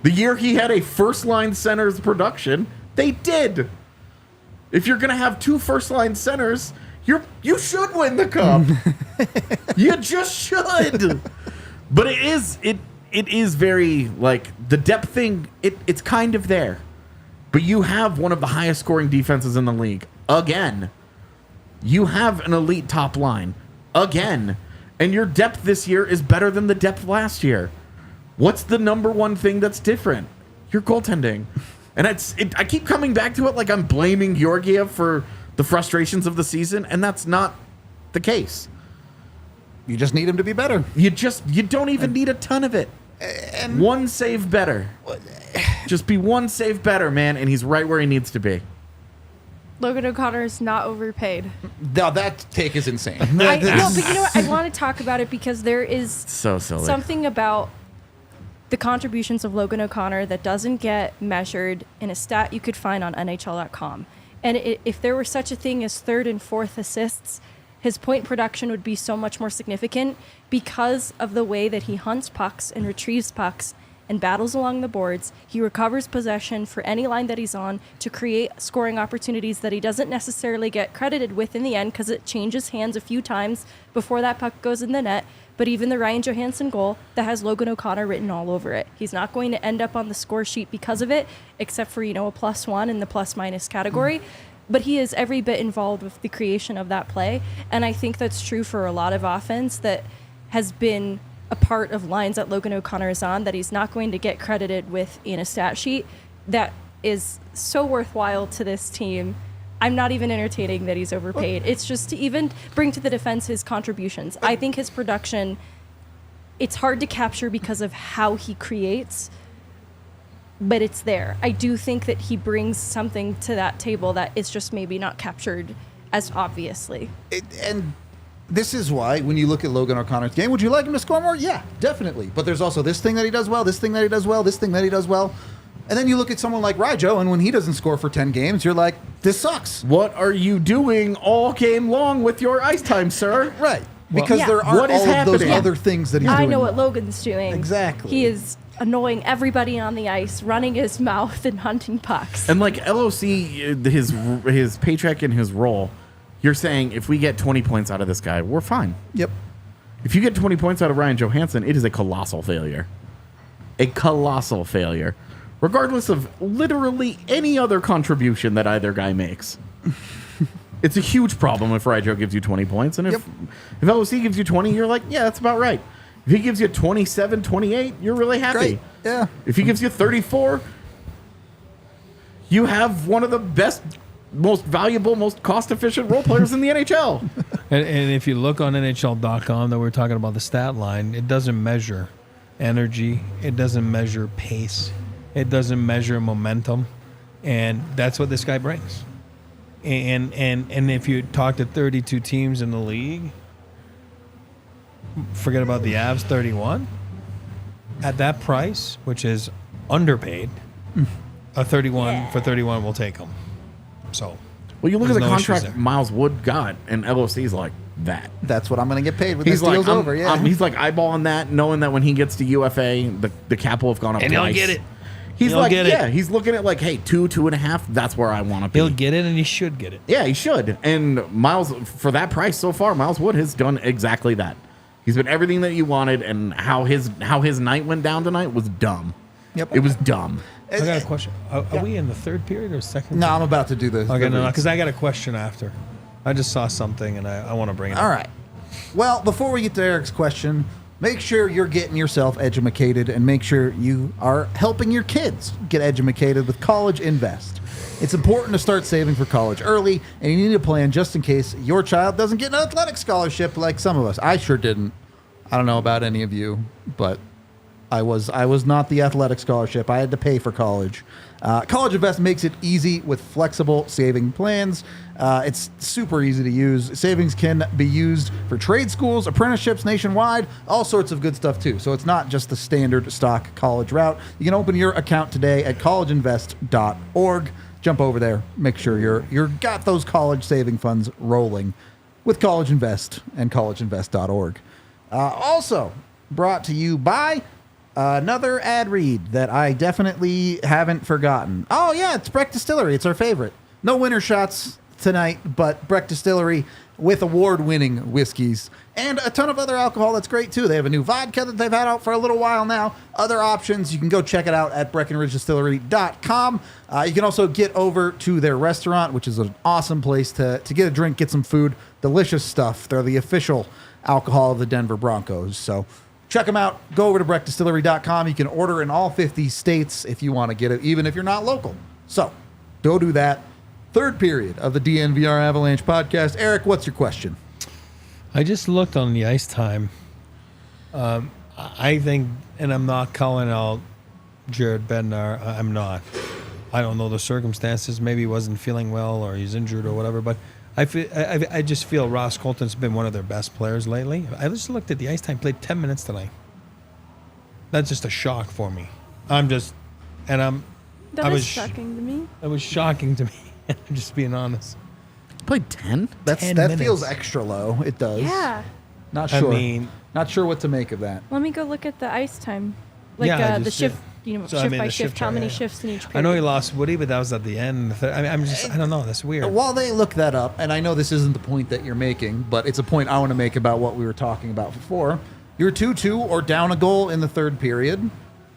The year he had a first-line center's production, they did. If you're gonna have two first-line centers, you should win the Cup. You just should. But it is very, like, the depth thing, it's kind of there. But you have one of the highest scoring defenses in the league. Again. You have an elite top line. Again. And your depth this year is better than the depth last year. What's the number one thing that's different? Your goaltending. And I keep coming back to it like I'm blaming Georgiev for the frustrations of the season, and that's not the case. You just need him to be better. You don't even need a ton of it. And One save better. Just be one save better, man, and he's right where he needs to be. Logan O'Connor is not overpaid. now that take is insane. No, but you know what? I want to talk about it because there is So silly. something about the contributions of Logan O'Connor that doesn't get measured in a stat you could find on NHL.com. And if there were such a thing as third and fourth assists, his point production would be so much more significant because of the way that he hunts pucks and retrieves pucks and battles along the boards. He recovers possession for any line that he's on to create scoring opportunities that he doesn't necessarily get credited with in the end because it changes hands a few times before that puck goes in the net. But even the Ryan Johansson goal, that has Logan O'Connor written all over it. He's not going to end up on the score sheet because of it, except for, a +1 in the plus-minus category. But he is every bit involved with the creation of that play. And I think that's true for a lot of offense that has been a part of lines that Logan O'Connor is on that he's not going to get credited with in a stat sheet. That is so worthwhile to this team. I'm not even entertaining that he's overpaid. It's just to even bring to the defense his contributions. I think his production, it's hard to capture because of how he creates, but it's there. I do think that he brings something to that table that is just maybe not captured as obviously. And this is why when you look at Logan O'Connor's game, would you like him to score more? Yeah, definitely. But there's also this thing that he does well, this thing that he does well, this thing that he does well. And then you look at someone like Ryjo, and when he doesn't score for 10 games, you're like, this sucks. What are you doing all game long with your ice time, sir? Right. Because Yeah. there aren't What is all of those happening? other things that he's doing. I know what Logan's doing. Exactly. He is annoying everybody on the ice, running his mouth and hunting pucks. And like LOC, his paycheck and his role, you're saying if we get 20 points out of this guy, we're fine. Yep. If you get 20 points out of Ryan Johansson, it is a colossal failure. A colossal failure. Regardless of literally any other contribution that either guy makes. It's a huge problem if Ryjo gives you 20 points. And if LOC gives you 20, you're like, yeah, that's about right. If he gives you 27, 28, you're really happy. Great. Yeah. If he gives you 34, you have one of the best, most valuable, most cost-efficient role players in the NHL. And if you look on NHL.com that we're talking about the stat line, it doesn't measure energy. It doesn't measure pace. It doesn't measure momentum. And that's what this guy brings. And if you talk to 32 teams in the league, forget about the Avs, 31. At that price, which is underpaid, a 31 for 31 will take him. So, well, you look at the there's no issues contract there. Miles Wood got, and LOC's like that. That's what I'm going to get paid when He's this like, deal's over. Yeah. he's like eyeballing that, knowing that when he gets to UFA, the cap will have gone up And twice. he'll get it. He's He'll like, get it. yeah, he's looking at like, hey, 2.5. That's where I want to be. He'll get it, and he should get it. Yeah, he should. And Miles, for that price so far, Miles Wood has done exactly that. He's been everything that you wanted, and how his night went down tonight was dumb. Yep. It was dumb. I got a question. Are we in the third period or second? No, I'm about to do this. Okay, no, because I got a question after. I just saw something, and I want to bring it up. All right. Well, before we get to Eric's question, make sure you're getting yourself edumacated and make sure you are helping your kids get edumacated with College Invest. It's important to start saving for college early, and you need a plan just in case your child doesn't get an athletic scholarship like some of us. I sure didn't. I don't know about any of you, but I was not the athletic scholarship. I had to pay for college. College Invest makes it easy with flexible saving plans. It's super easy to use. Savings can be used for trade schools, apprenticeships nationwide, all sorts of good stuff too. So it's not just the standard stock college route. You can open your account today at collegeinvest.org. Jump over there. Make sure you're got those college saving funds rolling with College Invest and collegeinvest.org. Also brought to you by another ad read that I definitely haven't forgotten. Oh, yeah, it's Breck Distillery. It's our favorite. No winter shots tonight, but Breck Distillery with award-winning whiskeys and a ton of other alcohol that's great, too. They have a new vodka that they've had out for a little while now. Other options, you can go check it out at BreckenridgeDistillery.com. You can also get over to their restaurant, which is an awesome place to get a drink, get some food. Delicious stuff. They're the official alcohol of the Denver Broncos. So check them out. Go over to BreckDistillery.com. You can order in all 50 states if you want to get it, even if you're not local. So go do that. Third period of the DNVR Avalanche podcast. Eric, what's your question? I just looked on the ice time. I think, and I'm not calling out Jared Bednar. I'm not. I don't know the circumstances. Maybe he wasn't feeling well or he's injured or whatever. But I just feel Ross Colton's been one of their best players lately. I just looked at the ice time. Played 10 minutes tonight. That's just a shock for me. That is shocking to me. It was shocking to me. I'm just being honest. Played 10? 10 That minutes. feels extra low. It does. Yeah. Not I sure. mean- Not sure what to make of that. Let me go look at the ice time. Like Yeah, I the just shift, did. So, shift I mean, by the shift, shift how chart, many yeah. shifts in each period. I know he lost Woody, but that was at the end. I mean, I don't know. That's weird. While they look that up, and I know this isn't the point that you're making, but it's a point I want to make about what we were talking about before. You're 2-2 or down a goal in the third period.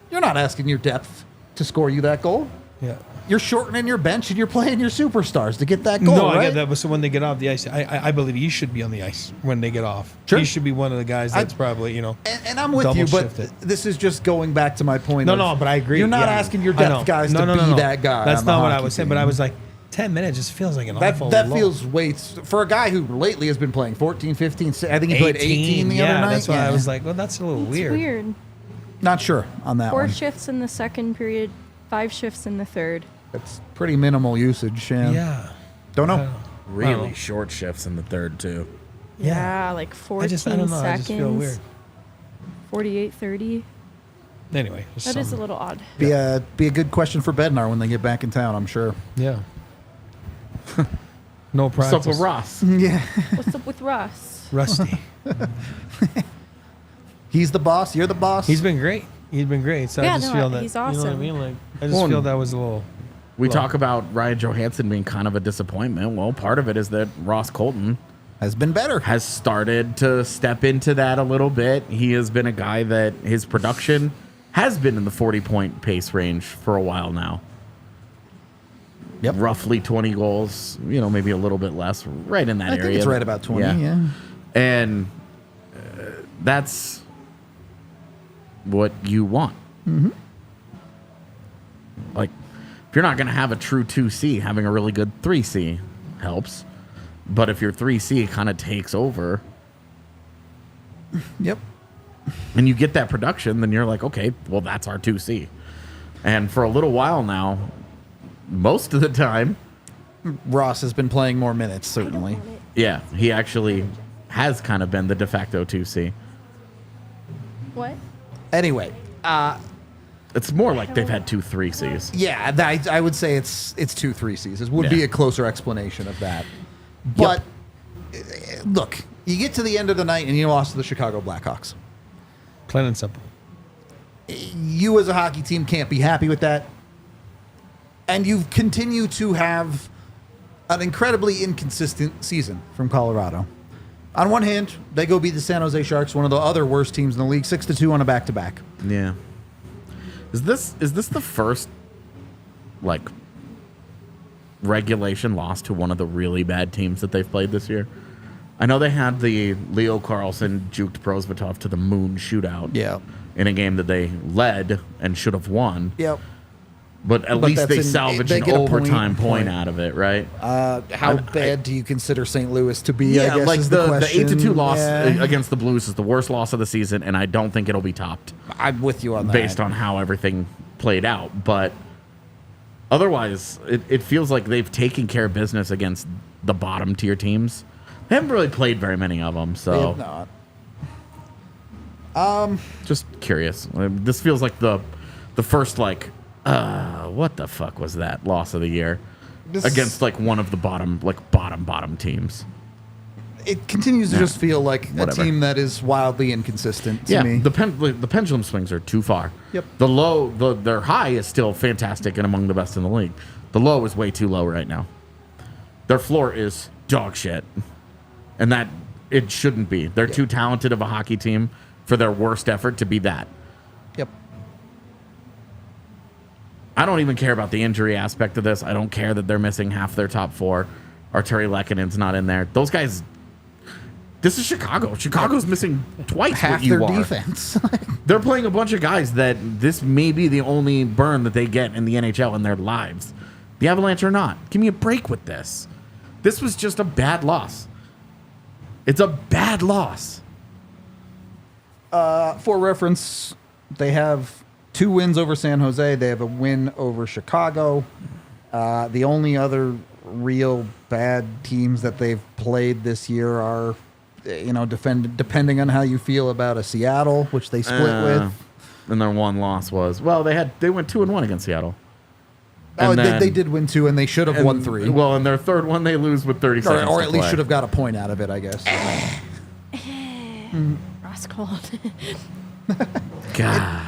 You're not asking your depth to score you that goal. Yeah. You're shortening your bench and you're playing your superstars to get that goal, No, right? I get that. But so when they get off the ice, I believe he should be on the ice when they get off. Sure. He should be one of the guys that's probably, And I'm with double you, but shifted. this is just going back to my point. No, but I agree. You're not Yeah. asking your I know. depth guys No, to no, be no, no. that guy. That's on the not what I hockey was saying, team. but I was like, 10 minutes just feels like an That awful that low. feels waits for a guy who lately has been playing 14, 15. I think he played 18 the other night. That's why I was like, well, that's a little It's weird. weird. Not sure on that 4 one. shifts in the second period, 5 shifts in the third. That's pretty minimal usage. Yeah. Don't know. I don't know. Really short shifts in the third, too. Yeah, like 14 I don't know. I seconds. just feel weird. 48, 30. Anyway. just That is a some- little odd. Be a good question for Bednar when they get back in town, I'm sure. Yeah. No What's practice. up with Ross? Yeah. What's up with Russ? Rusty. He's the boss. You're the boss. He's been great. So Yeah, I just no, feel that he's You know what I awesome. mean? Like, I just Well, feel that was a little. We Well- talk about Ryan Johansson being kind of a disappointment. Well, part of it is that Ross Colton has been better. has started to step into that a little bit. He has been a guy that his production has been in the 40-point pace range for a while now. Yep. Roughly 20 goals, maybe a little bit less, right in that I area. think it's right about 20. Yeah. And that's what you want. Mm-hmm. Like, if you're not going to have a true 2C, having a really good 3C helps. But if your 3C kind of takes over, Yep. and you get that production, then you're like, okay, well, that's our 2C. And for a little while now, most of the time, Ross has been playing more minutes, certainly. yeah, he actually has kind of been the de facto 2C. What? Anyway, It's more like they've had 2 3Cs. yeah, I would say it's 2 3Cs. It would be Yeah. a closer explanation of that. But look, you get to the end of the night and you lost to the Chicago Blackhawks. Plain and simple. You as a hockey team can't be happy with that. And you continue to have an incredibly inconsistent season from Colorado. On one hand, they go beat the San Jose Sharks, one of the other worst teams in the league, 6-2 on a back-to-back. Yeah. Is this the first like regulation loss to one of the really bad teams that they've played this year? I know they had the Leo Carlson juked Prosvetov to the moon shootout. Yeah. In a game that they led and should have won. Yep. But at least that's they salvaged they an get a overtime point point. out of it, right? How bad do you consider St. Louis to be? I guess like is the question. 8-2 loss Yeah. against the Blues is the worst loss of the season, and I don't think it'll be topped I'm with you on that. based on how everything played out. But otherwise, it feels like they've taken care of business against the bottom tier teams. They haven't really played very many of them, They so have not. just curious. This feels like the first what the fuck was that loss of the year This- against like one of the bottom teams. It continues to just feel like Whatever. a team that is wildly inconsistent to Yeah, me. the pendulum swings are too far. Yep. Their high is still fantastic and among the best in the league. The low is way too low right now. Their floor is dog shit, and that it shouldn't be. They're too talented of a hockey team for their worst effort to be that. Yep. I don't even care about the injury aspect of this. I don't care that they're missing half their top 4. Arturi Lekkonen's not in there. Those guys. This is Chicago. Chicago's missing twice Half what you their are. defense. They're playing a bunch of guys that this may be the only burn that they get in the NHL in their lives. The Avalanche are not. Give me a break with this. This was just a bad loss. It's a bad loss. For reference, they have 2 wins over San Jose. They have a win over Chicago. The only other real bad teams that they've played this year are, depending on how you feel about a Seattle, which they split with. And their one loss was they went 2-1 against Seattle. Oh, And then- they did win 2, and they should have won 3. Well, in their third one, they lose with 30 seconds. or to at least play. should have got a point out of it, I guess. Ross Cold. God.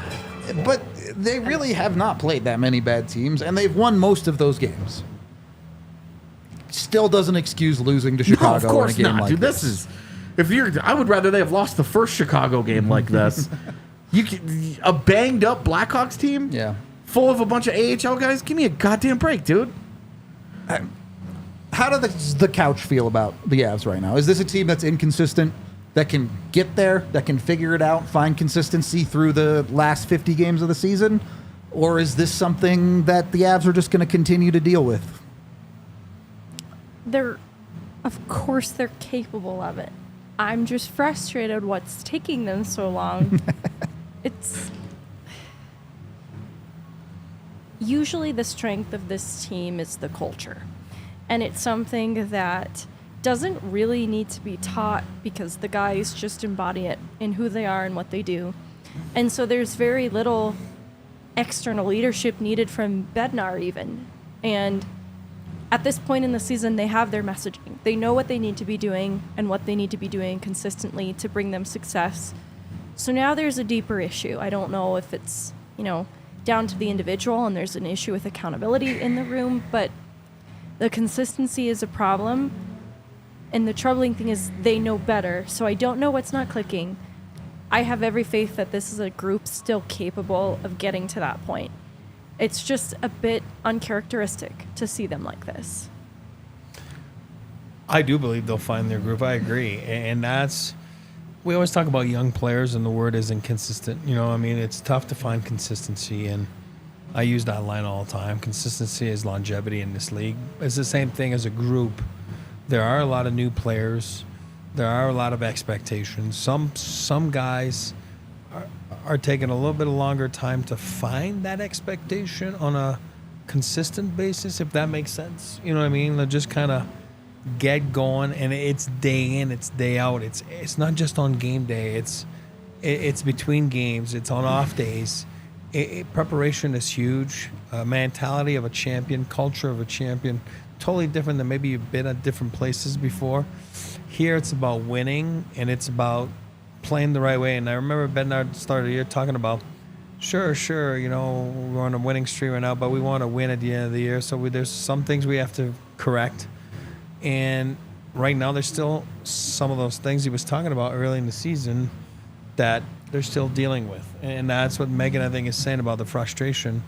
But they really have not played that many bad teams, and they've won most of those games. Still doesn't excuse losing to Chicago No, of course in a game not, like dude. this. I would rather they have lost the first Chicago game like this. A banged up Blackhawks team, Yeah. full of a bunch of AHL guys. Give me a goddamn break, dude. How does the couch feel about the Avs right now? Is this a team that's inconsistent, that can get there, that can figure it out, find consistency through the last 50 games of the season? Or is this something that the Avs are just going to continue to deal with? Of course they're capable of it. I'm just frustrated what's taking them so long. It's usually the strength of this team is the culture. And it's something that doesn't really need to be taught because the guys just embody it in who they are and what they do. And so there's very little external leadership needed from Bednar even. And at this point in the season, they have their messaging. They know what they need to be doing and what they need to be doing consistently to bring them success. So now there's a deeper issue. I don't know if it's, down to the individual and there's an issue with accountability in the room, but the consistency is a problem. And the troubling thing is they know better. So I don't know what's not clicking. I have every faith that this is a group still capable of getting to that point. It's just a bit uncharacteristic to see them like this. I do believe they'll find their groove. I agree. And we always talk about young players and the word is inconsistent. It's tough to find consistency. And I use that line all the time. Consistency is longevity in this league. It's the same thing as a group. There are a lot of new players. There are a lot of expectations. Some guys are taking a little bit longer time to find that expectation on a consistent basis, if that makes sense. You know what I mean? They'll just kind of get going, and it's day in, it's day out. It's not just on game day. It's between games. It's on off days. Preparation is huge. Mentality of a champion, culture of a champion, totally different than maybe you've been at different places before. Here, it's about winning, and it's about playing the right way. And I remember Bednar started the year talking about, sure, you know, we're on a winning streak right now, but we want to win at the end of the year. So there's some things we have to correct. And right now, there's still some of those things he was talking about early in the season that they're still dealing with. And that's what Megan, I think, is saying about the frustration,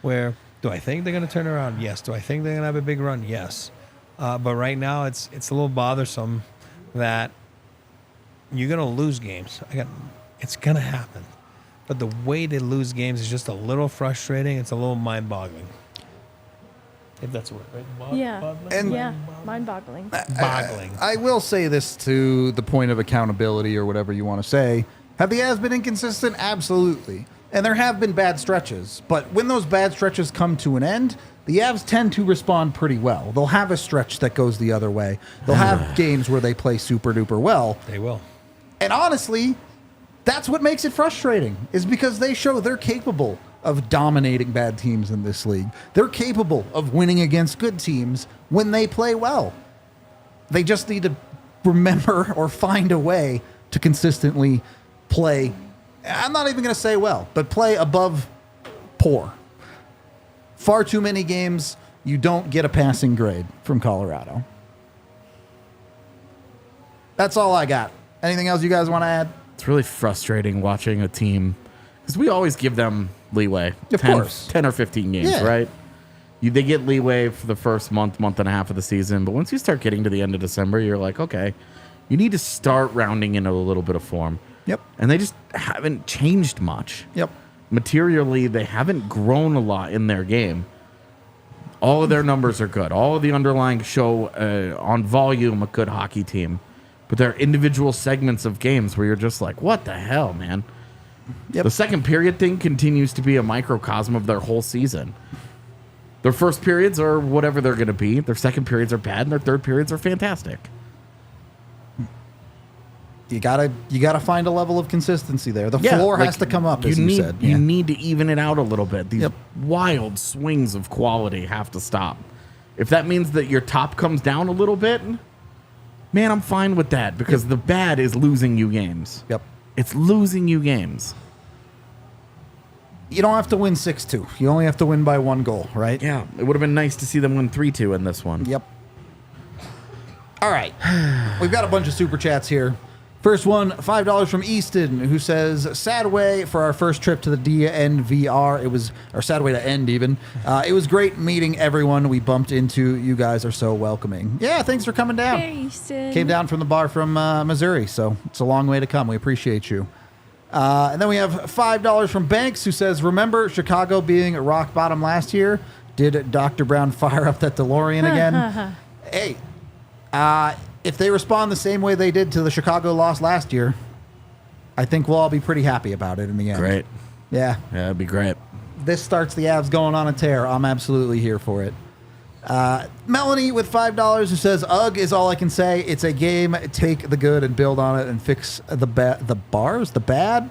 where do I think they're going to turn around? Yes. Do I think they're going to have a big run? Yes. But right now, it's a little bothersome that you're going to lose games. It's going to happen. But the way they lose games is just a little frustrating. It's a little mind-boggling. If that's a word, right? Yeah. And Mind-boggling. Boggling. I will say this to the point of accountability or whatever you want to say. Have the Avs been inconsistent? Absolutely. And there have been bad stretches. But when those bad stretches come to an end, the Avs tend to respond pretty well. They'll have a stretch that goes the other way. They'll have games where they play super duper well. They will. And honestly, that's what makes it frustrating, is because they show they're capable of dominating bad teams in this league. They're capable of winning against good teams when they play well. They just need to remember or find a way to consistently play. I'm not even going to say well, but play above poor. Far too many games, you don't get a passing grade from Colorado. That's all I got. Anything else you guys want to add? It's really frustrating watching a team, because we always give them leeway. Of course. 10 or 15 games, Yeah. right? They get leeway for the first month and a half of the season, but once you start getting to the end of December, you're like, okay, you need to start rounding in a little bit of form. Yep. And they just haven't changed much. Yep. Materially, they haven't grown a lot in their game. All of their numbers are good. All of the underlying show on volume a good hockey team. But there are individual segments of games where you're just like, what the hell, man? Yep. The second period thing continues to be a microcosm of their whole season. Their first periods are whatever they're going to be. Their second periods are bad, and their third periods are fantastic. You gotta find a level of consistency there. The floor has to come up, as you said. You need to even it out a little bit. These Yep. wild swings of quality have to stop. If that means that your top comes down a little bit, man, I'm fine with that, because the bad is losing you games. Yep. It's losing you games. You don't have to win 6-2. You only have to win by one goal, right? Yeah, it would have been nice to see them win 3-2 in this one. Yep. All right. We've got a bunch of super chats here. First one, $5 from Easton, who says, sad way for our first trip to the DNVR. It was, or sad way to end even. It was great meeting everyone we bumped into. You guys are so welcoming. Yeah, thanks for coming down. Hey, Easton. Came down from the bar from Missouri, so it's a long way to come. We appreciate you. And then we have $5 from Banks, who says, remember Chicago being at rock bottom last year? Did Dr. Brown fire up that DeLorean again? Hey, if they respond the same way they did to the Chicago loss last year, I think we'll all be pretty happy about it in the end. Great. Yeah. Yeah, that'd be great. This starts the Avs going on a tear. I'm absolutely here for it. Melanie with $5 who says, ugh is all I can say. It's a game. Take the good and build on it and fix the bad,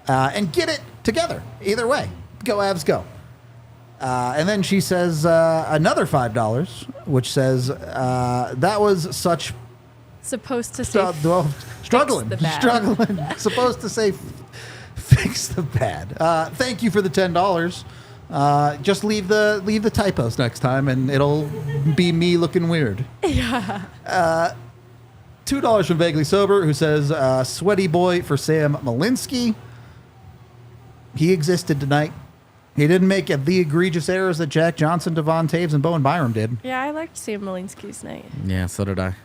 and get it together. Either way. Go Avs, go. And then she says another $5, which says that was such Supposed to say struggling. the bad. Struggling. Supposed to say fix the bad. Thank you for the $10. Just leave the typos next time, and it'll be me looking weird. Yeah. $2 from Vaguely Sober, who says sweaty boy for Sam Malinsky. He existed tonight. He didn't make the egregious errors that Jack Johnson, Devon Taves, and Bowen Byram did. Yeah, I liked Sam Malinsky's night. Yeah, so did I.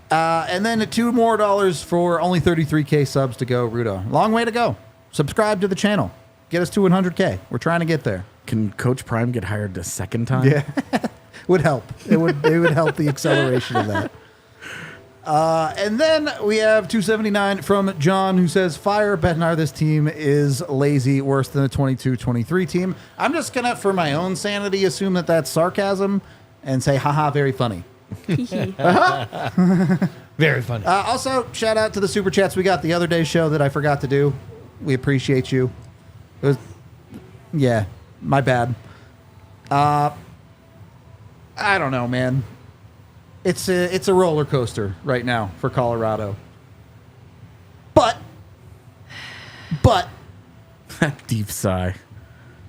And then $2 more for only 33K subs to go, Ruda. Long way to go. Subscribe to the channel. Get us to 100K. We're trying to get there. Can Coach Prime get hired a second time? Yeah. Would help. It would help the acceleration of that. And then we have 279 from John, who says, fire Bednar, this team is lazy, worse than the 22-23 team. I'm just going to, for my own sanity, assume that that's sarcasm and say, haha, very funny. Very funny. Also, shout out to the Super Chats we got the other day's show that I forgot to do. We appreciate you. It was, yeah, my bad. I don't know, man. It's a roller coaster right now for Colorado. But Deep sigh.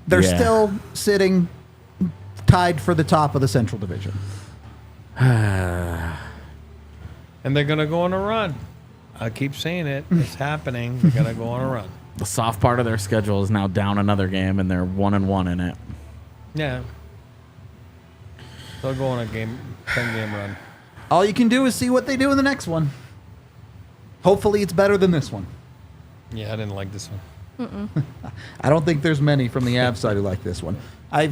they're Yeah. still sitting tied for the top of the Central Division. And they're going to go on a run. I keep saying it. It's happening. They're going to go on a run. The soft part of their schedule is now down another game, and they're 1-1 in it. Yeah. They'll go on a 10-game run. All you can do is see what they do in the next one. Hopefully it's better than this one. Yeah, I didn't like this one. I don't think there's many from the Avs side who like this one. A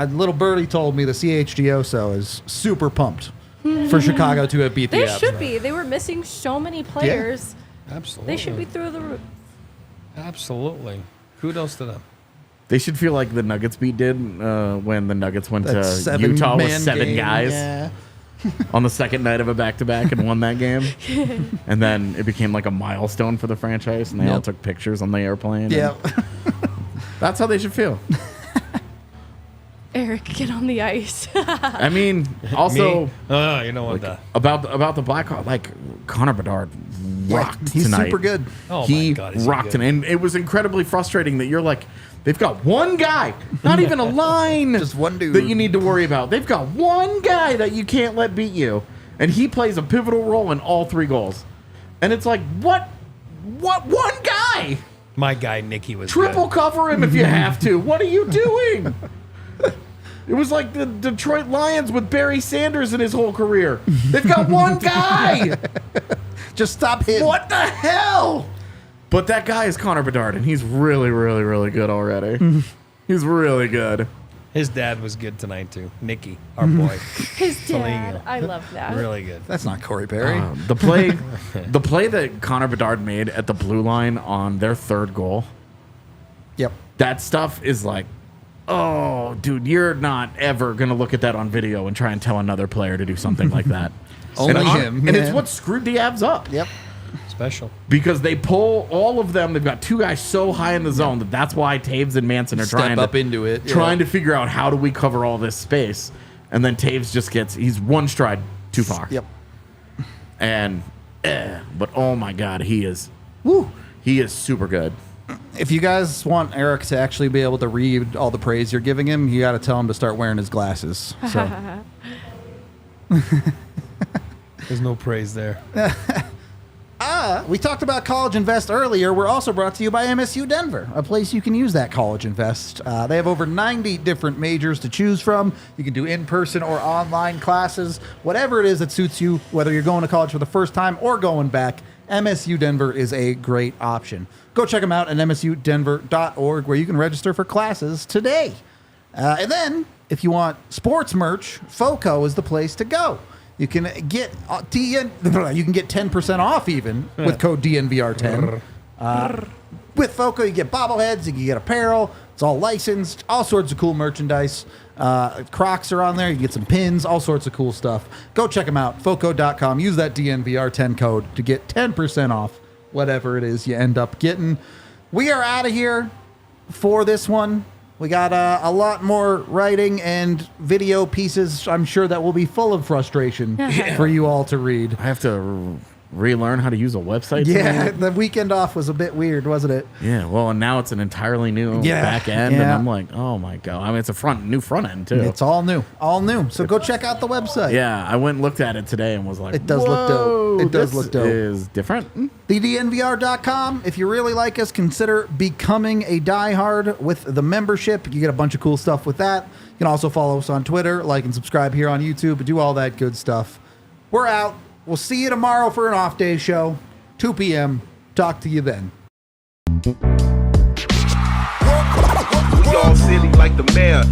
little birdie told me the CHGO is super pumped for Chicago to have beat the They Avs. should be. They were missing so many players. Absolutely. They should be through the roof. Absolutely. Kudos to them. They should feel like the Nuggets beat did when the Nuggets went That to Utah with 7-man 7 game, guys yeah. on the second night of a back-to-back and won that game. And then it became like a milestone for the franchise, and they all Yep. took pictures on the airplane. and Yeah. That's how they should feel. Eric, get on the ice. I mean, also... Me? You know what? About the Blackhawks, like Connor Bedard rocked He's tonight. super good. Oh, He my God. Is he rocked good? it, and it was incredibly frustrating that you're like, they've got one guy, not even a line, Just one dude. that you need to worry about. They've got one guy that you can't let beat you, and he plays a pivotal role in all 3 goals. And it's like, what one guy? My guy, Nicky, was Triple good. cover him if you have to. What are you doing? It was like the Detroit Lions with Barry Sanders in his whole career. They've got one guy. Just stop hitting. What the hell? But that guy is Connor Bedard, and he's really, really, really good already. He's really good. His dad was good tonight, too. Nicky, our boy. His Telling dad. you. I love that. Really good. That's not Corey Perry. The play that Connor Bedard made at the blue line on their 3rd goal, Yep. that stuff is like, oh, dude, you're not ever going to look at that on video and try and tell another player to do something like that. Only and him, And it's man. what screwed the Avs up. Yep. Special. Because they pull all of them. They've got 2 guys so high in the zone that's why Taves and Manson are Step trying up to, into it. trying to figure out how do we cover all this space. And then Taves just he's one stride too far. Yep. And, but oh my God, he is super good. If you guys want Eric to actually be able to read all the praise you're giving him, you got to tell him to start wearing his glasses. So There's no praise there. we talked about College Invest earlier. We're also brought to you by MSU Denver, a place you can use that College Invest. They have over 90 different majors to choose from. You can do in-person or online classes, whatever it is that suits you, whether you're going to college for the first time or going back. MSU Denver is a great option. Go check them out at msudenver.org, where you can register for classes today. And then, if you want sports merch, FOCO is the place to go. You can get 10% off even with code DNVR10. With FOCO, you get bobbleheads, you can get apparel. It's all licensed, all sorts of cool merchandise. Crocs are on there. You can get some pins, all sorts of cool stuff. Go check them out, FOCO.com. Use that DNVR10 code to get 10% off whatever it is you end up getting. We are out of here for this one. We got a lot more writing and video pieces, I'm sure, that will be full of frustration for you all to read. I have to relearn how to use a website. Yeah, tonight. the weekend off was a bit weird, wasn't it? Yeah. Well, and now it's an entirely new back end, and I'm like, oh my God. I mean, it's a new front end too. It's all new. So go check out the website. Yeah, I went and looked at it today and was like, It does look dope. "Whoa, It does this look dope." Is different. TheDNVR.com. If you really like us, consider becoming a diehard with the membership. You get a bunch of cool stuff with that. You can also follow us on Twitter, like and subscribe here on YouTube, do all that good stuff. We're out. We'll see you tomorrow for an off day show, 2 p.m. Talk to you then. We all silly like the mayor.